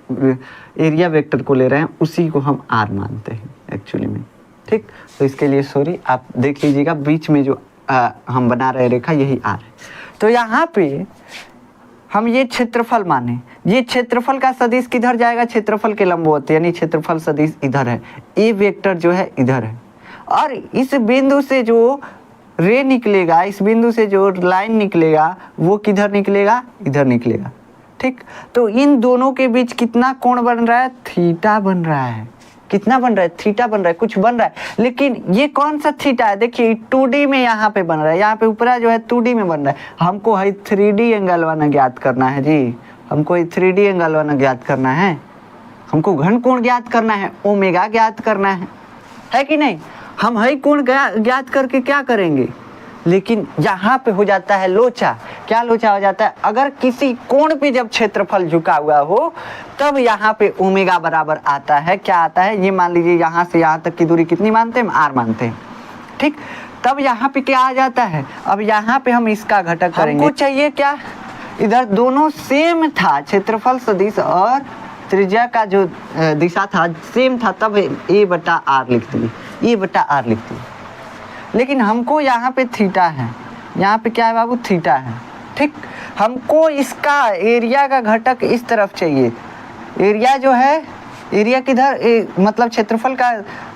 एरिया वेक्टर को ले रहे हैं उसी को हम आर मानते हैं एक्चुअली में। ठीक, तो इसके लिए सॉरी, आप देख लीजिएगा बीच में जो हम बना रहे रेखा यही आर है। तो यहाँ पे हम ये क्षेत्रफल माने, ये क्षेत्रफल का सदिश किधर जाएगा, क्षेत्रफल के लंबवत, यानी क्षेत्रफल सदिश इधर है, ए वेक्टर जो है इधर है, और इस बिंदु से जो रे निकलेगा, इस बिंदु से जो लाइन निकलेगा वो किधर निकलेगा, इधर निकलेगा। ठीक, तो इन दोनों के बीच कितना कोण बन रहा है, थीटा बन रहा है। कितना बन रहा है, थीटा बन रहा है, कुछ बन रहा है। लेकिन ये कौन सा थीटा है, देखिए 2D में यहाँ पे बन रहा है, यहाँ पे ऊपरा जो है 2D में बन रहा है। हमको है 3D एंगल वाला ज्ञात करना है जी, हमको 3D एंगल वाला ज्ञात करना है, हमको घन कोण ज्ञात करना है, ओमेगा ज्ञात करना है कि नहीं। हम है कोण ज्ञात करके क्या करेंगे, लेकिन यहाँ पे हो जाता है लोचा। क्या लोचा हो जाता है, अगर किसी कोण पे जब क्षेत्रफल झुका हुआ हो तब यहाँ पे ओमेगा बराबर आता है, क्या आता है, ये मान लीजिए यहाँ से यहाँ तक की दूरी कितनी मानते हैं, आर मानते हैं। ठीक, तब यहाँ पे क्या आ जाता है, अब यहाँ पे हम इसका घटक करेंगे। हमको चाहिए क्या, इधर दोनों सेम था, क्षेत्रफल सदिश और त्रिज्या का जो दिशा था सेम था, तब ए बटा आर लिख दिए, ए बटा आर लिख दिए। लेकिन हमको यहाँ पे थीटा है, यहाँ पे क्या है बाबू, थीटा है। ठीक, हमको इसका एरिया का घटक इस तरफ चाहिए, एरिया जो है, एरिया किधर, मतलब क्षेत्रफल का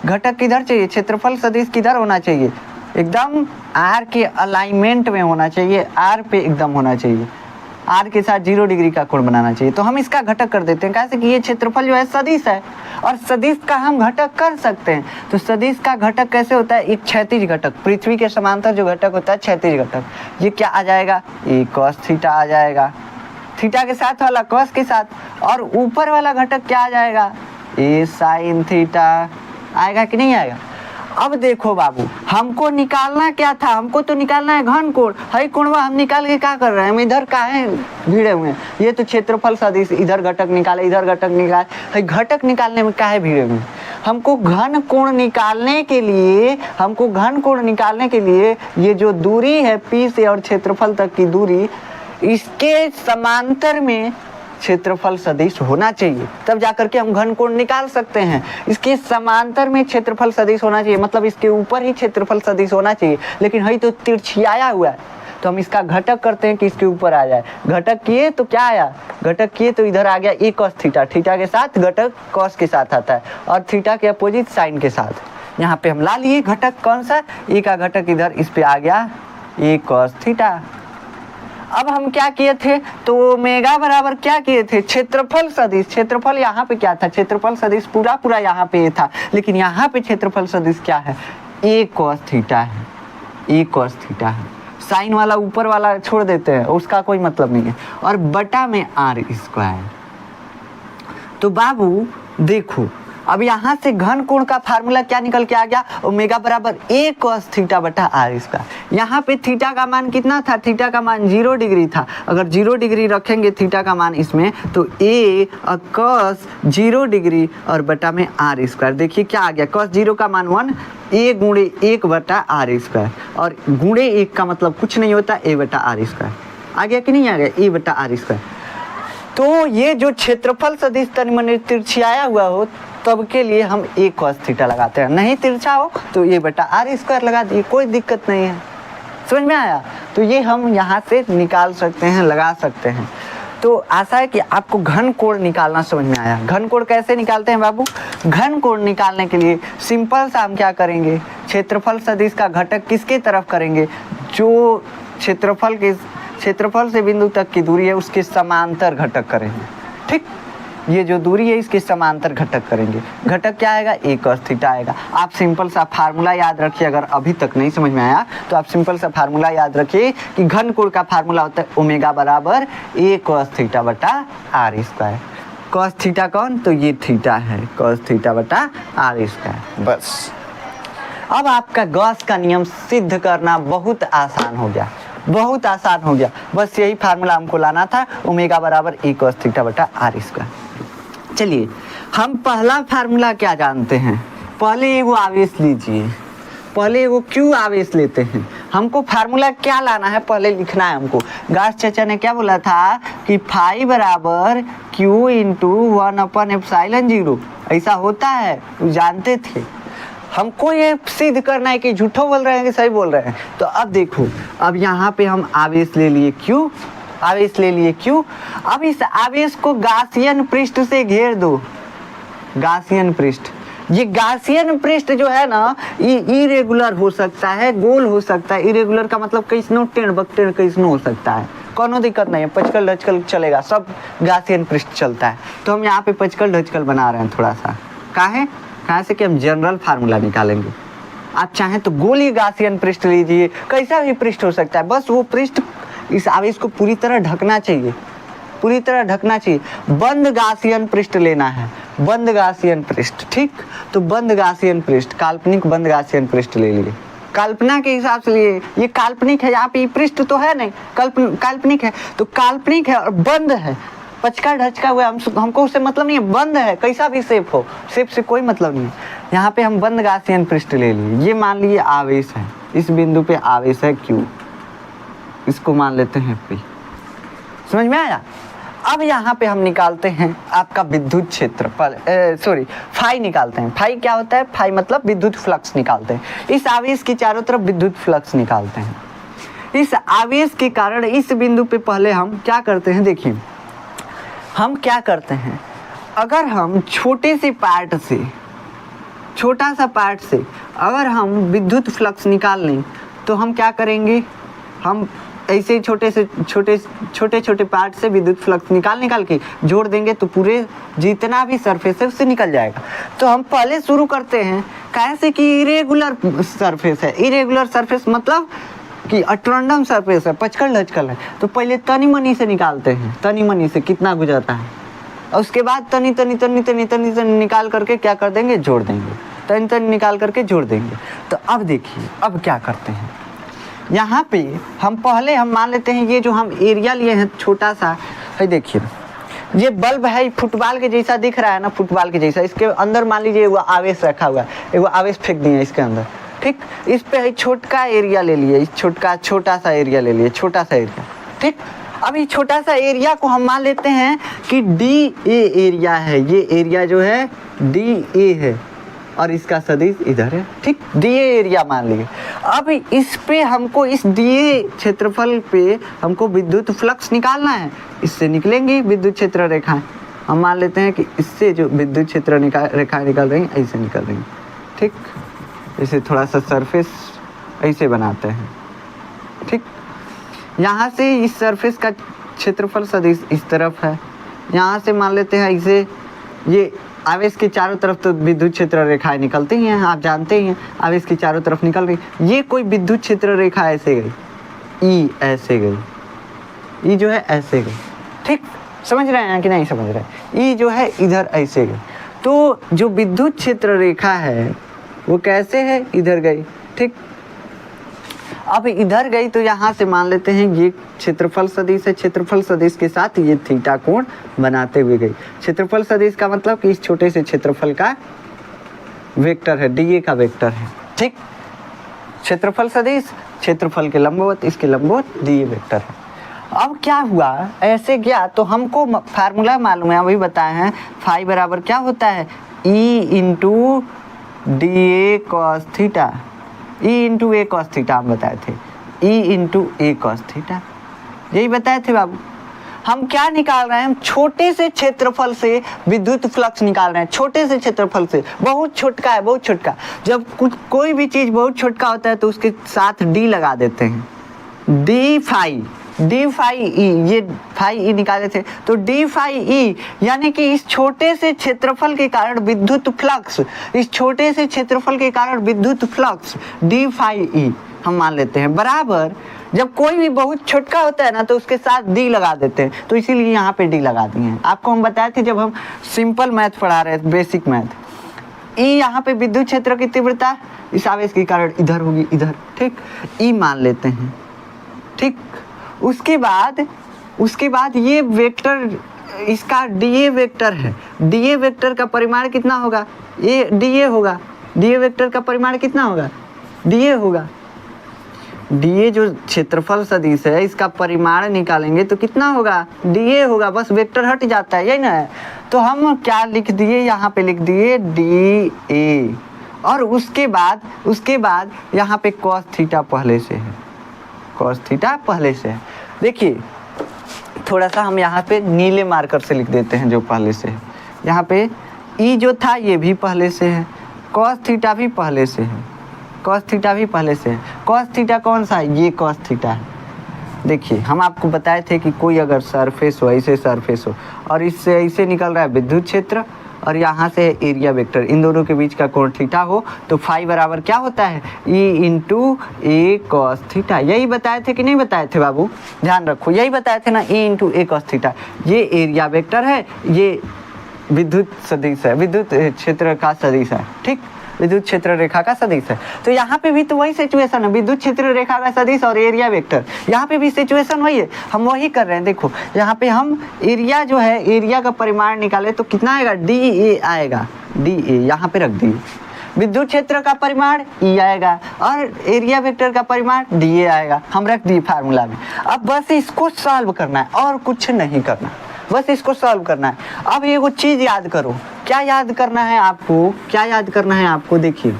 घटक किधर चाहिए, क्षेत्रफल सदिश किधर होना चाहिए, एकदम आर के अलाइनमेंट में होना चाहिए, आर पे एकदम होना चाहिए, आर के साथ 0 डिग्री का कोण बनाना चाहिए। तो हम इसका घटक कर देते हैं, कैसे कि ये क्षेत्रफल जो है सदिश है और सदिश का हम घटक कर सकते हैं। तो सदिश का घटक कैसे होता है, एक क्षैतिज घटक, पृथ्वी के समांतर जो घटक होता है क्षैतिज घटक, ये क्या आ जाएगा, ए कॉस थीटा आ जाएगा, थीटा के साथ वाला कॉस के साथ, और ऊपर वाला घटक क्या आ जाएगा, ए साइन थीटा आएगा कि नहीं आएगा। अब देखो बाबू, हमको निकालना क्या था, हमको तो निकालना है घन कोण, है कोणवा हम निकाल के क्या कर रहे हैं, हम इधर काहे भिड़े हुए हैं, ये तो क्षेत्रफल सदिश, इधर घटक निकाले, इधर घटक निकाले, है घटक निकालने में काहे भिड़े हुए हैं। हमको घन कोण निकालने के लिए, हमको घन कोण निकालने के लिए ये जो दूरी है पी से और क्षेत्रफल तक की दूरी, इसके समांतर में क्षेत्रफल सदिश होना चाहिए, तब जाकर के हम घन कोण निकाल सकते हैं। इसके समांतर में क्षेत्रफल सदिश होना चाहिए, मतलब इसके ऊपर ही क्षेत्रफल सदिश होना चाहिए, लेकिन है तो तिरछियाया हुआ है, तो हम इसका घटक करते हैं कि इसके ऊपर आ जाए। घटक किए तो क्या आया, घटक किए तो इधर आ गया ए कॉस थीटा, थीटा के साथ घटक कॉस के साथ आता है, और थीटा के अपोजिट साइन के साथ। यहाँ पे हम ला लिए घटक कौन सा, ए का घटक इधर इस पे आ गया ए कॉस थीटा। अब हम क्या किए थे, तो ओमेगा बराबर क्या किए थे, क्षेत्रफल सदिश, क्षेत्रफल यहाँ पे क्या था, क्षेत्रफल सदिश पूरा पूरा यहाँ पे था, लेकिन यहाँ पे क्षेत्रफल सदिश क्या है, ए कॉस थीटा है, ए कॉस थीटा है। साइन वाला ऊपर वाला छोड़ देते हैं, उसका कोई मतलब नहीं है, और बटा में आर स्क्वायर। तो बाबू देखो, अब यहाँ से घन कोण का फार्मूला क्या निकल के आ गया, ओमेगा बराबर ए कॉस थीटा बटा आर स्क्वायर। यहाँ पे थीटा का मान कितना था, थीटा का मान 0 डिग्री था, अगर 0 डिग्री रखेंगे थीटा का मान इसमें, तो ए और कॉस 0 डिग्री और बटा में आर स्क्वायर। देखिए क्या आ गया, कॉस 0 का मान 1, ए गुणे 1 बटा आर स्क्वायर, और गुणे 1 का मतलब कुछ नहीं होता, ए बटा आर स्क्वायर। आ गया कि नहीं आ गया, ए बटा आर स्क्वायर। तो ये जो क्षेत्रफल सदिश तनि मनि तिरछियाया हुआ हो तब के लिए हम ए कॉस थीटा लगाते हैं, नहीं तिरछा हो तो ये बटा आर स्क्वायर लगा दिए, कोई दिक्कत नहीं है। समझ में आया, तो ये हम यहाँ से निकाल सकते हैं, लगा सकते हैं। तो आशा है कि आपको घन कोण निकालना समझ में आया। घन कोण कैसे निकालते हैं बाबू, घन कोण निकालने के लिए सिंपल सा हम क्या करेंगे, क्षेत्रफल सदिश का घटक किसके तरफ करेंगे, जो क्षेत्रफल से बिंदु तक की दूरी है उसके समांतर घटक करेंगे। ठीक, ये जो दूरी है इसके समांतर घटक करेंगे। घटक क्या आएगा, a cos थीटा आएगा। आप सिंपल सा फार्मूला याद रखिए, अगर अभी तक नहीं समझ में आया तो आप सिंपल सा फार्मूला याद रखिए कि घन कोण का फार्मूला होता है ओमेगा बराबर a cos थीटा बटा r स्क्वायर। cos थीटा कौन, तो ये थीटा है, cos थीटा बटा r स्क्वायर। बस अब आपका गॉस का नियम सिद्ध करना बहुत आसान हो गया, बहुत आसान हो गया। बस यही फार्मूला हमको लाना था, ओमेगा बराबर a cos थीटा बटा r स्क्वायर। चलिए हम पहला फार्मूला क्या जानते हैं, पहले एगो आवेश लीजिए, पहले एगो क्यू आवेश लेते हैं। हमको फार्मूला क्या लाना है पहले लिखना है हमको। गॉस चाचा ने क्या बोला था कि फाई बराबर क्यू इंटू 1/ε0, ऐसा होता है, वो जानते थे। हमको ये सिद्ध करना है कि झूठो बोल रहे हैं कि सही बोल रहे हैं। तो अब देखो, अब यहाँ पे हम आवेश ले लिए क्यू, आवेश ले लिए क्यू। अब इस आवेश को गासियन पृष्ठ से घेर दो, गासियन पृष्ठ। ये गासियन पृष्ठ जो है ना, ये इरेगुलर हो सकता है, गोल हो सकता है। इरेगुलर का मतलब कैसनो टेढ़ बकटेढ़ कैसनो हो सकता है, कोनो दिक्कत नहीं है, पचकल ढचकल चलेगा, सब गासियन पृष्ठ चलता है। तो हम यहाँ पे पचकल ढचकल बना रहे हैं थोड़ा सा, कहाँ से कि हम जनरल फार्मूला निकालेंगे। आप चाहें तो गोली गासियन पृष्ठ लीजिए, कैसा भी पृष्ठ हो सकता है, बस वो पृष्ठ इस आवेश को पूरी तरह ढकना चाहिए, पूरी तरह ढकना चाहिए। बंद गासियन पृष्ठ लेना है, बंद गासियन पृष्ठ, ठीक। तो बंद गासियन पृष्ठ, काल्पनिक बंद गासियन पृष्ठ ले लिए, कल्पना के हिसाब से लिए। ये काल्पनिक है, यहाँ पे पृष्ठ तो है नहीं, काल्पनिक है, तो काल्पनिक है और बंद है, पचका ढचका हुआ, हमको उससे मतलब नहीं है, बंद है, कैसा भी शेप हो, शेप से कोई मतलब नहीं है। यहाँ पे हम बंद गासियन पृष्ठ ले लिए। ये मान लिए आवेश है, इस बिंदु पे आवेश है Q, इसको मान लेते हैं P। समझ में आया। अब यहाँ पे हम निकालते हैं आपका विद्युत क्षेत्र पर, सॉरी फाई निकालते हैं। फाई क्या होता है, फाई मतलब विद्युत फ्लक्स निकालते हैं। इस आवेश के चारों तरफ विद्युत फ्लक्स निकालते हैं। इस आवेश के कारण इस बिंदु पे पहले हम क्या करते हैं, देखिए हम क्या करते हैं, अगर हम छोटे से पार्ट से, छोटा सा पार्ट से अगर हम विद्युत फ्लक्स निकाल लें तो हम क्या करेंगे, हम ऐसे छोटे छोटे पार्ट से विद्युत फ्लक्स निकाल के जोड़ देंगे तो पूरे जितना भी सरफेस है उससे निकल जाएगा। तो हम पहले शुरू करते हैं कैसे कि इरेगुलर सरफेस है, इरेगुलर सरफेस मतलब कि अटरंडम सरफेस है, पचकल ढचकल है। तो पहले तनी मनी से निकालते हैं, तनी मनी से कितना गुजरता है, और उसके बाद तनी तनी निकाल करके क्या कर देंगे, जोड़ देंगे, तनी तनी निकाल करके जोड़ देंगे। तो अब देखिए अब क्या करते हैं, यहाँ पे हम पहले हम मान लेते हैं ये जो हम एरिया लिए हैं छोटा सा है, देखिए ये बल्ब है, फुटबॉल के जैसा दिख रहा है ना, फुटबॉल के जैसा। इसके अंदर मान लीजिए वो आवेश रखा हुआ है, एगो आवेश फेंक दिए इसके अंदर, ठीक। इस पे छोटा एरिया ले लिए, छोटा सा एरिया ले लिए, छोटा सा एरिया, ठीक। अब ये छोटा सा एरिया को हम मान लेते हैं कि DA एरिया है, ये एरिया जो है DA है और इसका सदिश इधर है, ठीक। DA एरिया मान लिए। अब इस पे हमको, इस DA क्षेत्रफल पे हमको विद्युत फ्लक्स निकालना है, इससे निकलेंगी विद्युत क्षेत्र रेखाएं। हम मान लेते हैं कि इससे जो विद्युत क्षेत्र रेखाएं निकल रही हैं ऐसे निकल रही हैं, ठीक। इसे थोड़ा सा सरफेस ऐसे बनाते हैं, ठीक। यहाँ से इस सरफेस का क्षेत्रफल सदिश इस तरफ है, यहाँ से मान लेते हैं ऐसे, ये आवेश के चारों तरफ तो विद्युत क्षेत्र रेखाएं निकलती हैं, आप जानते ही हैं, आवेश के चारों तरफ निकल रही। ये कोई विद्युत क्षेत्र रेखा ऐसे गई, ई ऐसे गई, ई जो है ऐसे गई, ठीक। समझ रहे हैं कि नहीं समझ रहे हैं, ई जो है इधर ऐसे गई। तो जो विद्युत क्षेत्र रेखा है वो कैसे है, इधर गई, ठीक। अब इधर गई तो यहाँ से मान लेते हैं ये क्षेत्रफल सदिश है, क्षेत्रफल सदिश के साथ ये थीटा कोण बनाते हुए गई। क्षेत्रफल सदिश का मतलब कि इस छोटे से क्षेत्रफल का वेक्टर है, DA का वेक्टर है, ठीक। क्षेत्रफल सदिश क्षेत्रफल के लंबवत, इसके लंबवत DA वेक्टर है। अब क्या हुआ, ऐसे गया तो हमको फार्मूला मालूम है, अभी बताए हैं, फाई बराबर क्या होता है, E into DA cos theta, E into A cos theta हम बताए थे, E into A cos theta, यही बताए थे बाबू। हम क्या निकाल रहे हैं, हम छोटे से क्षेत्रफल से विद्युत फ्लक्स निकाल रहे हैं, छोटे से क्षेत्रफल से, बहुत छोटका है, बहुत छोटका। जब कोई भी चीज़ बहुत छोटका होता है तो उसके साथ D लगा देते हैं, D phi, D phi E, ये फाई ई निकाले थे, तो डी फाई ई यानी कि इस छोटे से क्षेत्रफल के कारण विद्युत फ्लक्स, इस छोटे से क्षेत्रफल के कारण विद्युत फ्लक्स डी फाई ई हम मान लेते हैं बराबर, जब कोई भी बहुत छोटा होता है ना तो उसके साथ डी लगा देते हैं, तो इसीलिए यहाँ पे डी लगा दिए हैं। आपको हम बताए थे जब हम सिंपल मैथ पढ़ा रहे थे, बेसिक मैथ, ई यहाँ पे विद्युत क्षेत्र की तीव्रता इस आवेश के कारण इधर होगी, इधर, ठीक, ई मान लेते हैं, ठीक। उसके बाद ये वेक्टर, इसका डीए वेक्टर है, डीए वेक्टर का परिमाण कितना होगा, ये डीए होगा, डीए वेक्टर का परिमाण कितना होगा, डीए होगा, डीए जो क्षेत्रफल सदिश है इसका परिमाण निकालेंगे तो कितना होगा, डीए होगा, बस वेक्टर हट जाता है, यही ना है। तो हम क्या लिख दिए, यहाँ पे लिख दिए डी ए, और उसके बाद यहाँ पे कॉस थीटा पहले से है, कॉस थीटा पहले से है। देखिए थोड़ा सा हम यहाँ पे नीले मार्कर से लिख देते हैं जो पहले से है, यहाँ पे ई जो था ये भी पहले से है, कॉस थीटा भी पहले से है, कॉस थीटा भी पहले से है। कॉस थीटा कौन सा है, ये कॉस थीटा है। देखिए हम आपको बताए थे कि कोई अगर सरफेस हो, ऐसे सरफेस हो और इससे ऐसे निकल रहा है विद्युत क्षेत्र और यहाँ से एरिया वेक्टर, इन दोनों के बीच का कोण थीटा हो तो फाई बराबर क्या होता है, ई इंटू ए कॉस थीटा। यही बताए थे कि नहीं बताए थे बाबू, ध्यान रखो, यही बताए थे ना, ई इंटू ए कॉस थीटा। ये एरिया वेक्टर है, ये विद्युत सदिश है, विद्युत क्षेत्र का सदिश है, ठीक, विद्युत क्षेत्र रेखा का सदिश है। तो यहाँ पे भी तो वही सिचुएशन है, विद्युत क्षेत्र रेखा का सदिश और एरिया वेक्टर, यहाँ पे भी सिचुएशन वही है, हम वही कर रहे हैं। देखो यहाँ पे हम एरिया जो है, एरिया का परिमाण निकाले तो कितना आएगा, डी ए आएगा, डी ए यहाँ पे रख दिए, विद्युत क्षेत्र का परिमाण ई आएगा और एरिया वेक्टर का परिमाण डी ए आएगा, हम रख दिए फार्मूला में। अब बस इसको सॉल्व करना है और कुछ नहीं करना, बस इसको सॉल्व करना है। अब ये कुछ चीज़ याद करो, क्या याद करना है आपको, क्या याद करना है आपको, देखिए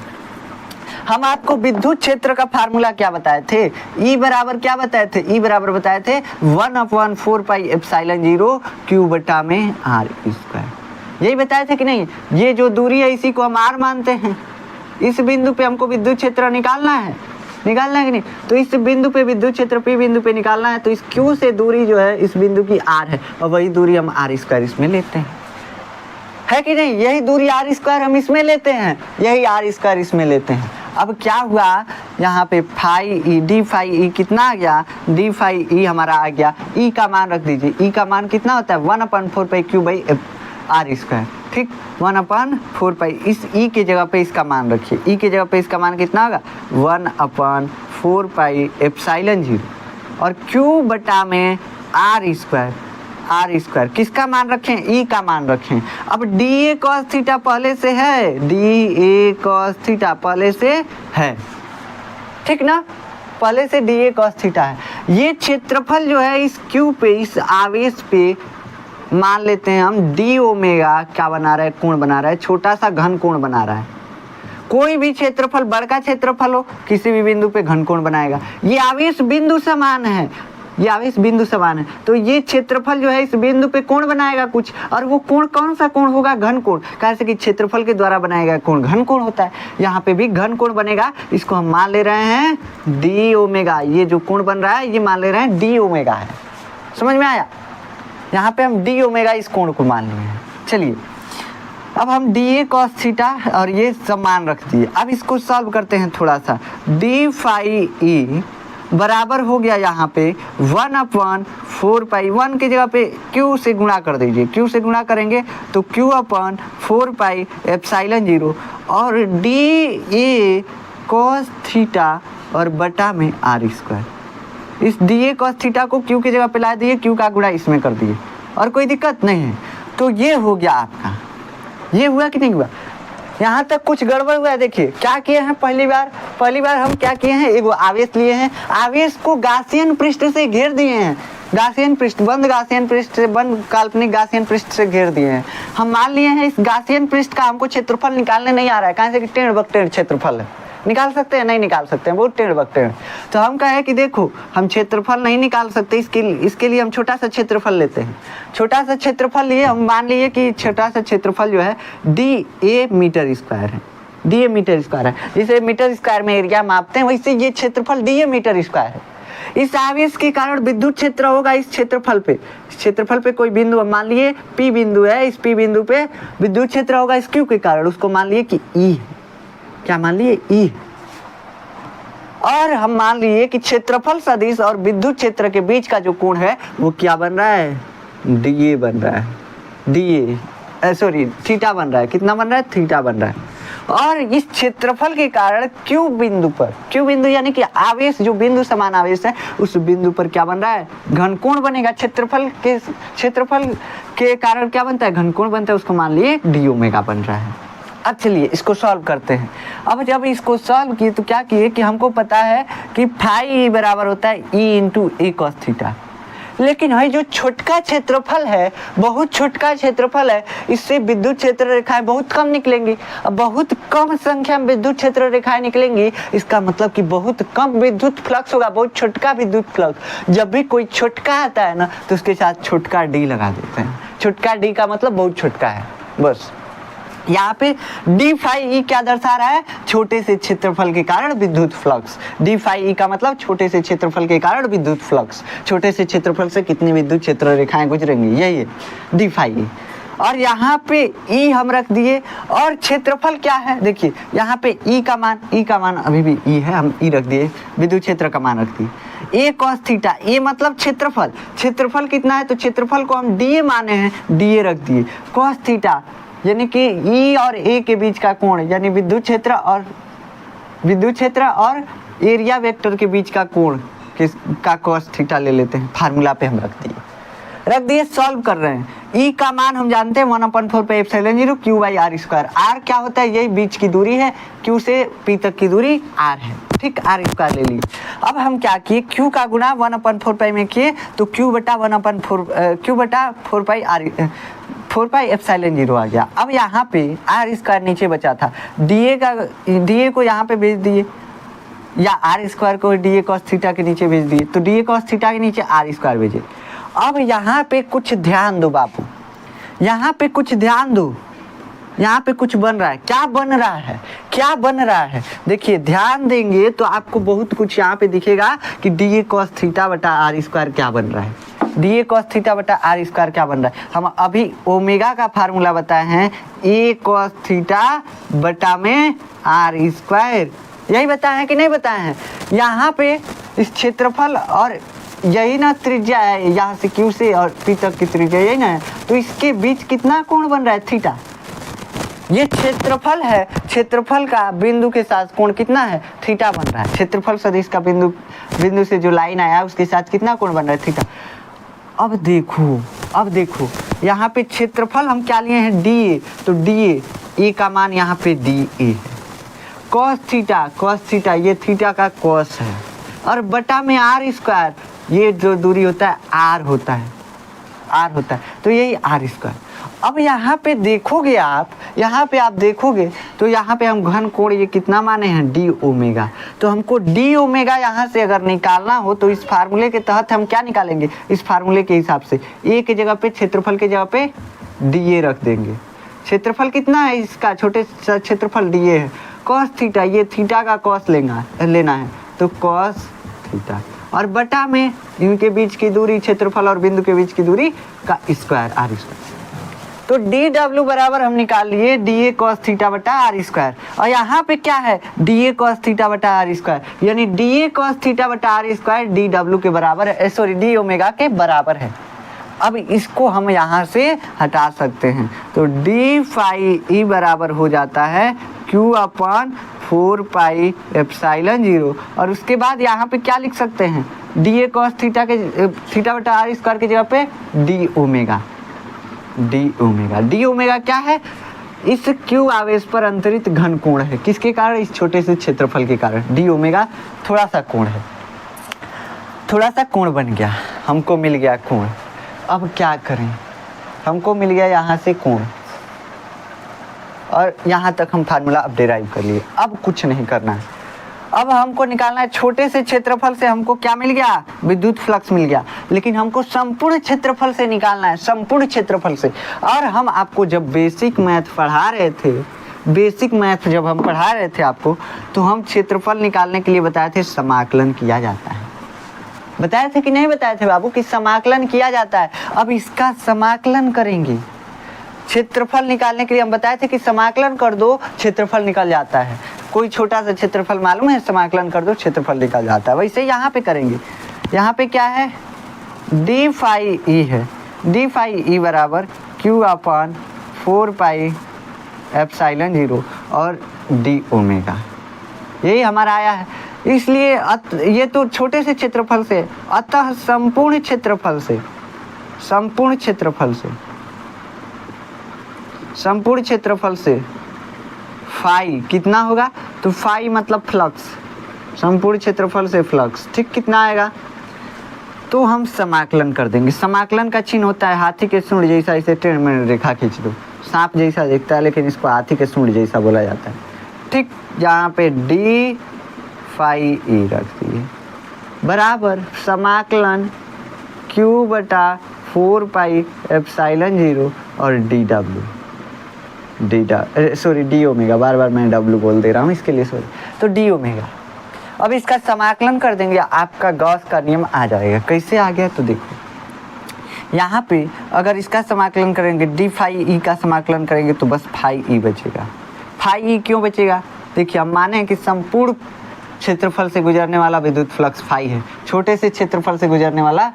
हम आपको विद्युत क्षेत्र का फार्मूला क्या बताए थे, ई बराबर क्या बताए थे, ई बराबर बताए थे 1/4 पाई एप्सिलॉन 0 क्यू बटा में आर स्क्वायर, यही बताए थे कि नहीं। ये जो दूरी है इसी को हम आर मानते हैं, इस बिंदु पे हमको विद्युत क्षेत्र निकालना है कि नहीं, तो इस बिंदु पे विद्युत क्षेत्र पी बिंदु पे निकालना है, तो इस क्यू से दूरी जो है इस बिंदु की आर है और वही दूरी हम आर स्क्वायर इसमें लेते हैं, है कि नहीं, यही दूरी आर स्क्वायर हम इसमें लेते हैं, यही आर स्क्वायर इसमें लेते हैं। अब क्या हुआ, यहाँ पे phi E, D phi E कितना आ गया, डी फाई ई हमारा आ गया, ई का मान रख दीजिए, ई का मान कितना होता है 1/4 पाई क्यू बाई आर स्क्वायर, ठीक, 1/4 पाई, इस ई के जगह पे इसका मान रखिए, ई के जगह पे इसका मान कितना होगा 1/4 पाई एप्सिलॉन 0 और क्यू बटा में आर स्क्वायर, आर स्क्वायर किसका मान रखें, ई का मान रखें। अब डी ए कॉस थीटा पहले से है, डी ए कॉस थीटा पहले से है, ठीक ना, पहले से डी ए कॉस थीटा है। ये क्षेत्रफल जो है इस क्यू पे, इस आवेश पे मान लेते हैं हम डी ओमेगा क्या बना रहा है, कोण बना रहा है, छोटा सा घन कोण बना रहा है। कोई भी क्षेत्रफल, बड़का क्षेत्रफल हो, किसी भी बिंदु पे घन कोण बनाएगा। ये आवेश बिंदु समान है, ये आवेश बिंदु समान है, तो ये क्षेत्रफल जो है इस बिंदु पे कोण बनाएगा कुछ, और वो कोण कौन सा कोण होगा, घन कोण, कैसे कि क्षेत्रफल के द्वारा बनाएगा कोण घन कोण होता है, यहाँ पे भी घन कोण बनेगा। इसको हम मान ले रहे हैं डी ओमेगा, ये जो कोण बन रहा है ये मान ले रहे हैं डी ओमेगा है, समझ में आया, यहाँ पे हम डी ओमेगा इस कोण को मान लिए हैं। चलिए अब हम डी ए कॉस थीटा और ये सब मान रख दिए, अब इसको सॉल्व करते हैं थोड़ा सा। डी फाई ई बराबर हो गया यहाँ पे 1/4 पाई, 1 की जगह पे क्यू से गुणा कर दीजिए, क्यू से गुणा करेंगे तो q/4 पाई एप्सिलॉन 0 और डी ए कॉस थीटा और बटा में आर स्क्वायर। इस डी ए कॉस थीटा को क्यू की जगह पे ला दिए, क्यू का गुणा इसमें कर दिए और कोई दिक्कत नहीं है। तो ये हो गया आपका, ये हुआ कि नहीं हुआ, यहाँ तक कुछ गड़बड़ हुआ है। देखिए क्या किए हैं, पहली बार हम क्या किए हैं, एक आवेश लिए हैं, आवेश को गासियन पृष्ठ से घेर दिए हैं, गासियन पृष्ठ, बंद गासियन पृष्ठ से, बंद काल्पनिक गासियन पृष्ठ से घेर दिए हैं। हम मान लिए हैं इस गासियन पृष्ठ का हमको क्षेत्रफल निकालने नहीं आ रहा है, कहाँ से कि टेढ़ बकटेढ़ क्षेत्रफल है, निकाल सकते हैं, नहीं निकाल सकते हैं, बहुत टेढ़ बकटेढ़। तो हम कहे कि देखो हम क्षेत्रफल नहीं निकाल सकते, इसके लिए हम छोटा सा क्षेत्रफल लेते हैं। छोटा सा क्षेत्रफल लिए, हम मान लिए कि छोटा सा क्षेत्रफल जो है डी ए मीटर स्क्वायर है, डी ए मीटर स्क्वायर है। जैसे मीटर स्क्वायर में एरिया मापते हैं वैसे ये क्षेत्रफल डी ए मीटर स्क्वायर है। इस आवेश के कारण विद्युत क्षेत्र होगा इस क्षेत्रफल पे कोई बिंदु, मान लिए P बिंदु है, इस P बिंदु पे विद्युत क्षेत्र होगा इस Q के कारण, उसको मान लिए कि E, क्या मान लिए E। और हम मान लिए कि क्षेत्रफल सदिश और विद्युत क्षेत्र के बीच का जो कोण है वो क्या बन रहा है, DA बन रहा है, थीटा बन रहा है। कितना बन रहा है, थीटा बन रहा है। और इस क्षेत्रफल के कारण Q बिंदु यानी कि आवेश, जो बिंदु समान आवेश है उस बिंदु पर क्या बन रहा है, घनकोण बनेगा। क्षेत्रफल के कारण क्या बनता है, घनकोण बनता है, उसको मान लिए d ओमेगा बन रहा है। अब चलिए इसको सॉल्व करते हैं। अब जब इसको सॉल्व किए तो क्या किए कि हमको पता है कि फाई बराबर होता है E इंटू ए कॉस थीटा, लेकिन है जो छोटका क्षेत्रफल है, बहुत छोटका क्षेत्रफल है, इससे विद्युत क्षेत्र रेखाएं बहुत कम निकलेंगी। अब बहुत कम संख्या में विद्युत क्षेत्र रेखाएं निकलेंगी, इसका मतलब कि बहुत कम विद्युत फ्लक्स होगा, बहुत छोटका विद्युत फ्लक्स। जब भी कोई छोटका आता है ना तो उसके साथ छोटका डी लगा देते हैं। छोटका डी का मतलब बहुत छोटका है, बस। यहाँ पे डी फाई ई क्या दर्शा रहा है, छोटे से क्षेत्रफल के कारण विद्युत फ्लक्स। डी फाई ई का मतलब छोटे से क्षेत्रफल के कारण विद्युत फ्लक्स, छोटे से क्षेत्रफल से कितनी विद्युत क्षेत्र रेखाएं गुजरेंगी, यही है डी फाई ई। और यहाँ पे ई हम रख दिए, और क्षेत्रफल क्या है, देखिए यहाँ पे ई का मान अभी भी ई है, हम ई रख दिए, विद्युत क्षेत्र का मान रख दिए। ए कॉस थीटा, ए मतलब क्षेत्रफल कितना है, तो क्षेत्रफल को हम डी ए माने हैं, डी ए रख दिए। कॉस थीटा यानी कि ई और ए के बीच का कोण, यानी विद्युत क्षेत्र और एरिया वेक्टर के बीच का कोण का कॉस थीटा ले लेते हैं, फार्मूला पे हम रख दिए। सॉल्व कर रहे हैं। ई का मान हम जानते हैं 1/4 पे epsilon 0 Q by R square. R क्या होता है, यही बीच की दूरी है, Q से P तक की दूरी R है, ठीक, आर स्क्वायर ले ली। अब हम क्या किए, Q का गुना 1/4 पाई में किए तो Q बटा 4 पाई आर 4 पाई एप्सिलॉन 0 आ गया। अब यहाँ पे आर स्क्वायर नीचे बचा था, डी ए को यहाँ पे भेज दिए, या आर स्क्वायर को डी ए कॉस थीटा के नीचे भेज दिए, तो डी ए कॉस थीटा के नीचे आर स्क्वायर भेजे। अब यहाँ पे कुछ ध्यान दो बापू, यहाँ पे कुछ ध्यान दो, यहाँ पे कुछ बन रहा है। क्या बन रहा है, देखिए ध्यान देंगे तो आपको बहुत कुछ यहाँ पे दिखेगा कि डी ए कॉस थीटा बटा आर स्क्वायर क्या बन रहा है, डी ए कॉस थीटा बटा आर स्क्वायर क्या बन रहा है। हम अभी ओमेगा का फार्मूला बताए हैं, ए कॉस थीटा बटा में आर स्क्वायर, यही बताए हैं कि नहीं बताए हैं। यहाँ पे इस क्षेत्रफल और यही ना त्रिज्या है, यहाँ से Q से और P तक की त्रिज्या यही ना है, तो इसके बीच कितना कोण बन रहा है, थीटा। ये क्षेत्रफल है, क्षेत्रफल का बिंदु के साथ कोण कितना है, थीटा बन रहा है। क्षेत्रफल सदिश का बिंदु से जो लाइन आया उसके साथ कितना कोण बन रहा है, थीटा। अब देखो यहाँ पे क्षेत्रफल हम क्या लिए हैं, डी ए, तो डी ए का मान यहाँ पे डी ए है। कॉस थीटा ये थीटा का कॉस है, और बटा में आर स्क्वायर, ये जो दूरी होता है आर होता है, तो यही आर स्क्वायर। अब यहाँ पे देखोगे आप तो यहाँ पे हम घन कोण ये कितना माने हैं, डी ओमेगा। तो हमको डी ओमेगा यहाँ से अगर निकालना हो तो इस फार्मूले के तहत हम क्या निकालेंगे, इस फार्मूले के हिसाब से ए के जगह पे क्षेत्रफल के जगह पे डी ए रख देंगे। क्षेत्रफल कितना है इसका, छोटे क्षेत्रफल डी ए है। कॉस थीटा, ये थीटा का कॉस लेना है, तो कॉस थीटा, और बटा में इनके बीच की दूरी, क्षेत्रफल और बिंदु के बीच की दूरी का स्क्वायर, आर स्क्वायर। तो डी डब्ल्यू बराबर हम निकाल लिए डी ए कॉस थीटा बटा आर स्क्वायर, और यहाँ पे क्या है, डी ए कॉस थीटा बटा आर स्क्वायर, यानी डी ए कॉस थीटा बटा आर स्क्वायर डी डब्ल्यू के बराबर है, डी ओमेगा के बराबर है। अब इसको हम यहाँ से हटा सकते हैं, तो डी फाई ई बराबर हो जाता है Q अपॉन 4 पाई एप्सिलॉन 0, और उसके बाद यहाँ पे क्या लिख सकते हैं, डी ए कॉस थीटा बटा आर स्क्वायर की जगह पे डी ओमेगा क्या है, इस Q आवेश पर अंतरित घन कोण है, किसके कारण, इस छोटे से क्षेत्रफल के कारण। डी ओमेगा थोड़ा सा कोण बन गया, हमको मिल गया कोण। अब क्या करें, हमको मिल गया यहाँ से कोण, और यहाँ तक हम फार्मूला अब डिराइव कर लिए। अब कुछ नहीं करना है, अब हमको निकालना है छोटे से क्षेत्रफल से हमको क्या मिल गया, विद्युत फ्लक्स मिल गया, लेकिन हमको संपूर्ण क्षेत्रफल से निकालना है, संपूर्ण क्षेत्रफल से। और हम आपको जब बेसिक मैथ पढ़ा रहे थे आपको, तो हम क्षेत्रफल निकालने के लिए बताए थे समाकलन किया जाता है। बताए थे कि नहीं बताए थे बाबू कि समाकलन किया जाता है। अब इसका समाकलन करेंगे, क्षेत्रफल निकालने के लिए हम बताए थे कि समाकलन कर दो क्षेत्रफल निकल जाता है। कोई छोटा सा क्षेत्रफल मालूम है, समाकलन कर दो क्षेत्रफल निकल जाता है। वैसे यहाँ पे करेंगे, यहाँ पे क्या है, डी फाई ई है, डी फाई ई बराबर क्यू अपॉन 4 पाई एप्सिलॉन 0 और डी ओमेगा, यही हमारा आया है। इसलिए ये तो छोटे से क्षेत्रफल से, अतः संपूर्ण क्षेत्रफल से, संपूर्ण क्षेत्रफल से, संपूर्ण क्षेत्रफल से फाई कितना होगा, तो फाई मतलब फ्लक्स, संपूर्ण क्षेत्रफल से फ्लक्स, ठीक, कितना आएगा, तो हम समाकलन कर देंगे। समाकलन का चिन्ह होता है हाथी के सूंड जैसा, इसे टेढ़ में रेखा खींच दो, सांप जैसा दिखता है लेकिन इसको हाथी के सूंड जैसा बोला जाता है, ठीक। यहाँ पे डी फाई ई रख दिए बराबर समाकलन क्यू बटा 4 पाई एप्सिलॉन 0 और डी डब्ल्यू, डी ओमेगा, बार बार मैं डब्ल्यू बोल दे रहा हूँ इसके लिए, सॉरी, तो डी ओमेगा। अब इसका समाकलन कर देंगे, आपका गॉस का नियम आ जाएगा। कैसे आ गया, तो देखो यहाँ पे अगर इसका समाकलन करेंगे, डी फाई ई का समाकलन करेंगे तो बस फाई ई बचेगा। फाई ई क्यों बचेगा, देखिए हम माने हैं कि संपूर्ण क्षेत्रफल से गुजरने वाला विद्युत फ्लक्स फाई है, छोटे से क्षेत्रफल से गुजरने वाला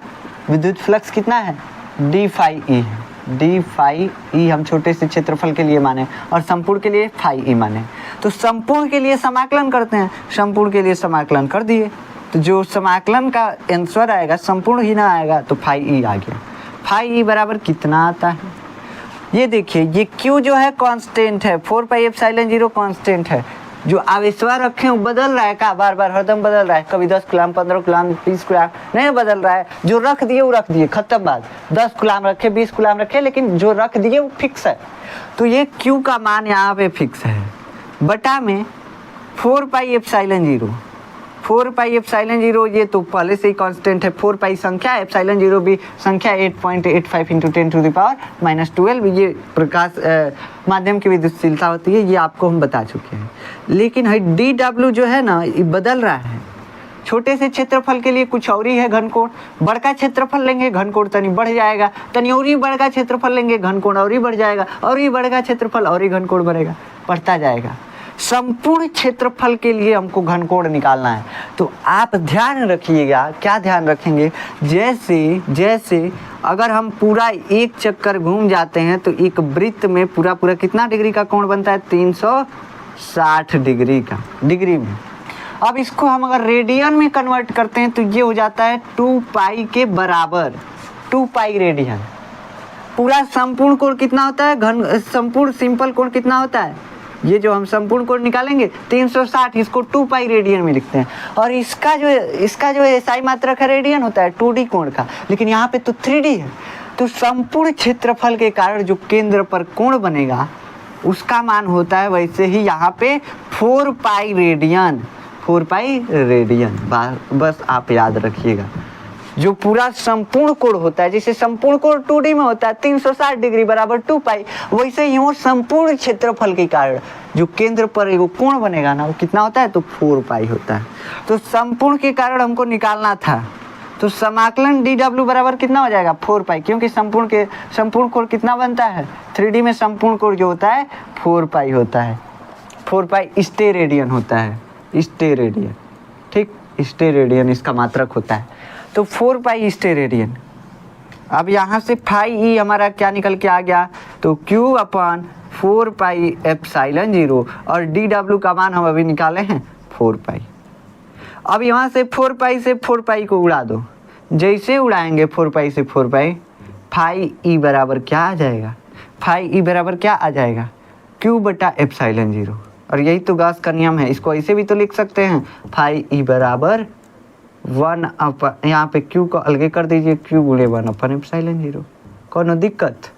विद्युत फ्लक्स कितना है, डी फाई ई है। डी फाई ई हम छोटे से क्षेत्रफल के लिए माने और संपूर्ण के लिए फाई ई माने, तो संपूर्ण के लिए समाकलन करते हैं, संपूर्ण के लिए समाकलन कर दिए, तो जो समाकलन का आंसर आएगा संपूर्ण ही ना आएगा, तो फाई ई आ गया। फाई ई बराबर कितना आता है, ये देखिए, ये क्यू जो है कांस्टेंट है, 4 पाई एप्सिलॉन 0 कांस्टेंट है, जो आवेशवार रखे हैं वो बदल रहा है का, बार बार हरदम बदल रहा है, कभी 10 कूलम 15 कूलम 20 कूलम नहीं बदल रहा है, जो रख दिए वो रख दिए, खत्म बात। 10 कूलम रखे 20 कूलम रखे, लेकिन जो रख दिए वो फिक्स है, तो ये क्यू का मान यहाँ पे फिक्स है, बटा में 4 पाई एप्सिलॉन 0, 4 पाई एप्सिलॉन 0 ये तो पहले से ही कांस्टेंट है, 4 पाई संख्या, एप्सिलॉन 0 भी संख्या, 8.85 × 10⁻⁻12 ये प्रकाश माध्यम की विद्युतशीलता होती है, ये आपको हम बता चुके हैं। लेकिन है डी डब्ल्यू जो है ना, ये बदल रहा है, छोटे से क्षेत्रफल के लिए कुछ और ही है घनकोण, बड़का क्षेत्रफल लेंगे घनकोण तनी बढ़ जाएगा, तनी और ही बड़का क्षेत्रफल लेंगे घनकोण और ही बढ़ जाएगा, और ही बड़का क्षेत्रफल और ही घनकोण बढ़ेगा, बढ़ता जाएगा। संपूर्ण क्षेत्रफल के लिए हमको घनकोण निकालना है, तो आप ध्यान रखिएगा, क्या ध्यान रखेंगे, जैसे अगर हम पूरा एक चक्कर घूम जाते हैं तो एक वृत्त में पूरा कितना डिग्री का कोण बनता है, 360 डिग्री का, डिग्री में। अब इसको हम अगर रेडियन में कन्वर्ट करते हैं तो ये हो जाता है 2 पाई के बराबर, 2 पाई रेडियन। पूरा संपूर्ण कोण कितना होता है, संपूर्ण सिंपल कोण कितना होता है, ये जो हम संपूर्ण कोण निकालेंगे 360, इसको 2 पाई रेडियन में लिखते हैं, और इसका जो एसआई मात्रक है रेडियन होता है 2D कोण का, लेकिन यहाँ पे तो 3D है, तो संपूर्ण क्षेत्रफल के कारण जो केंद्र पर कोण बनेगा उसका मान होता है वैसे ही यहाँ पे 4 पाई रेडियन, 4 पाई रेडियन, बस आप याद रखिएगा। जो पूरा संपूर्ण कोण होता है, जैसे संपूर्ण कोण 2D में होता है 360 डिग्री बराबर 2 पाई, वैसे ही वो संपूर्ण क्षेत्रफल के कारण जो केंद्र पर एक कोण बनेगा ना, वो कितना होता है, तो 4 पाई होता है। तो संपूर्ण के कारण हमको निकालना था, तो समाकलन डी डब्ल्यू बराबर कितना हो जाएगा, 4 पाई, क्योंकि संपूर्ण कोण कितना बनता है, 3D में संपूर्ण कोण जो होता है 4 पाई होता है, 4 पाई स्टेरेडियन होता है, स्टेरेडियन, ठीक, स्टेरेडियन इसका मात्रक होता है, तो 4 पाई स्टेरेडियन। अब यहाँ से फाई ई हमारा क्या निकल के आ गया, तो क्यू अपॉन 4 पाई एप्सिलॉन 0 और डी डब्ल्यू का मान हम अभी निकाले हैं 4 पाई। अब यहाँ से 4 पाई से 4 पाई को उड़ा दो, जैसे उड़ाएंगे 4 पाई से 4 पाई, फाई ई बराबर क्या आ जाएगा, फाई ई बराबर क्या आ जाएगा, क्यू बटा एप्सिलॉन 0, और यही तो गॉस का नियम है। इसको ऐसे भी तो लिख सकते हैं, फाई ई बराबर 1 अपन, यहाँ पे क्यू को अलगे कर दीजिए, क्यू गुणे 1 अपन एप्सिलॉन 0, कोनो दिक्कत,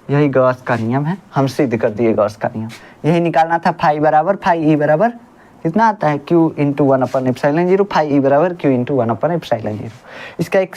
यही गॉस का नियम है, हम सिद्ध कर दिए गॉस का नियम। यही निकालना था, फाई ई बराबर कितना आता है, क्यू इंटू 1 अपन एप्सिलॉन 0, फाई ई बराबर क्यू इंटू 1 अपन एप्सिलॉन 0। इसका एक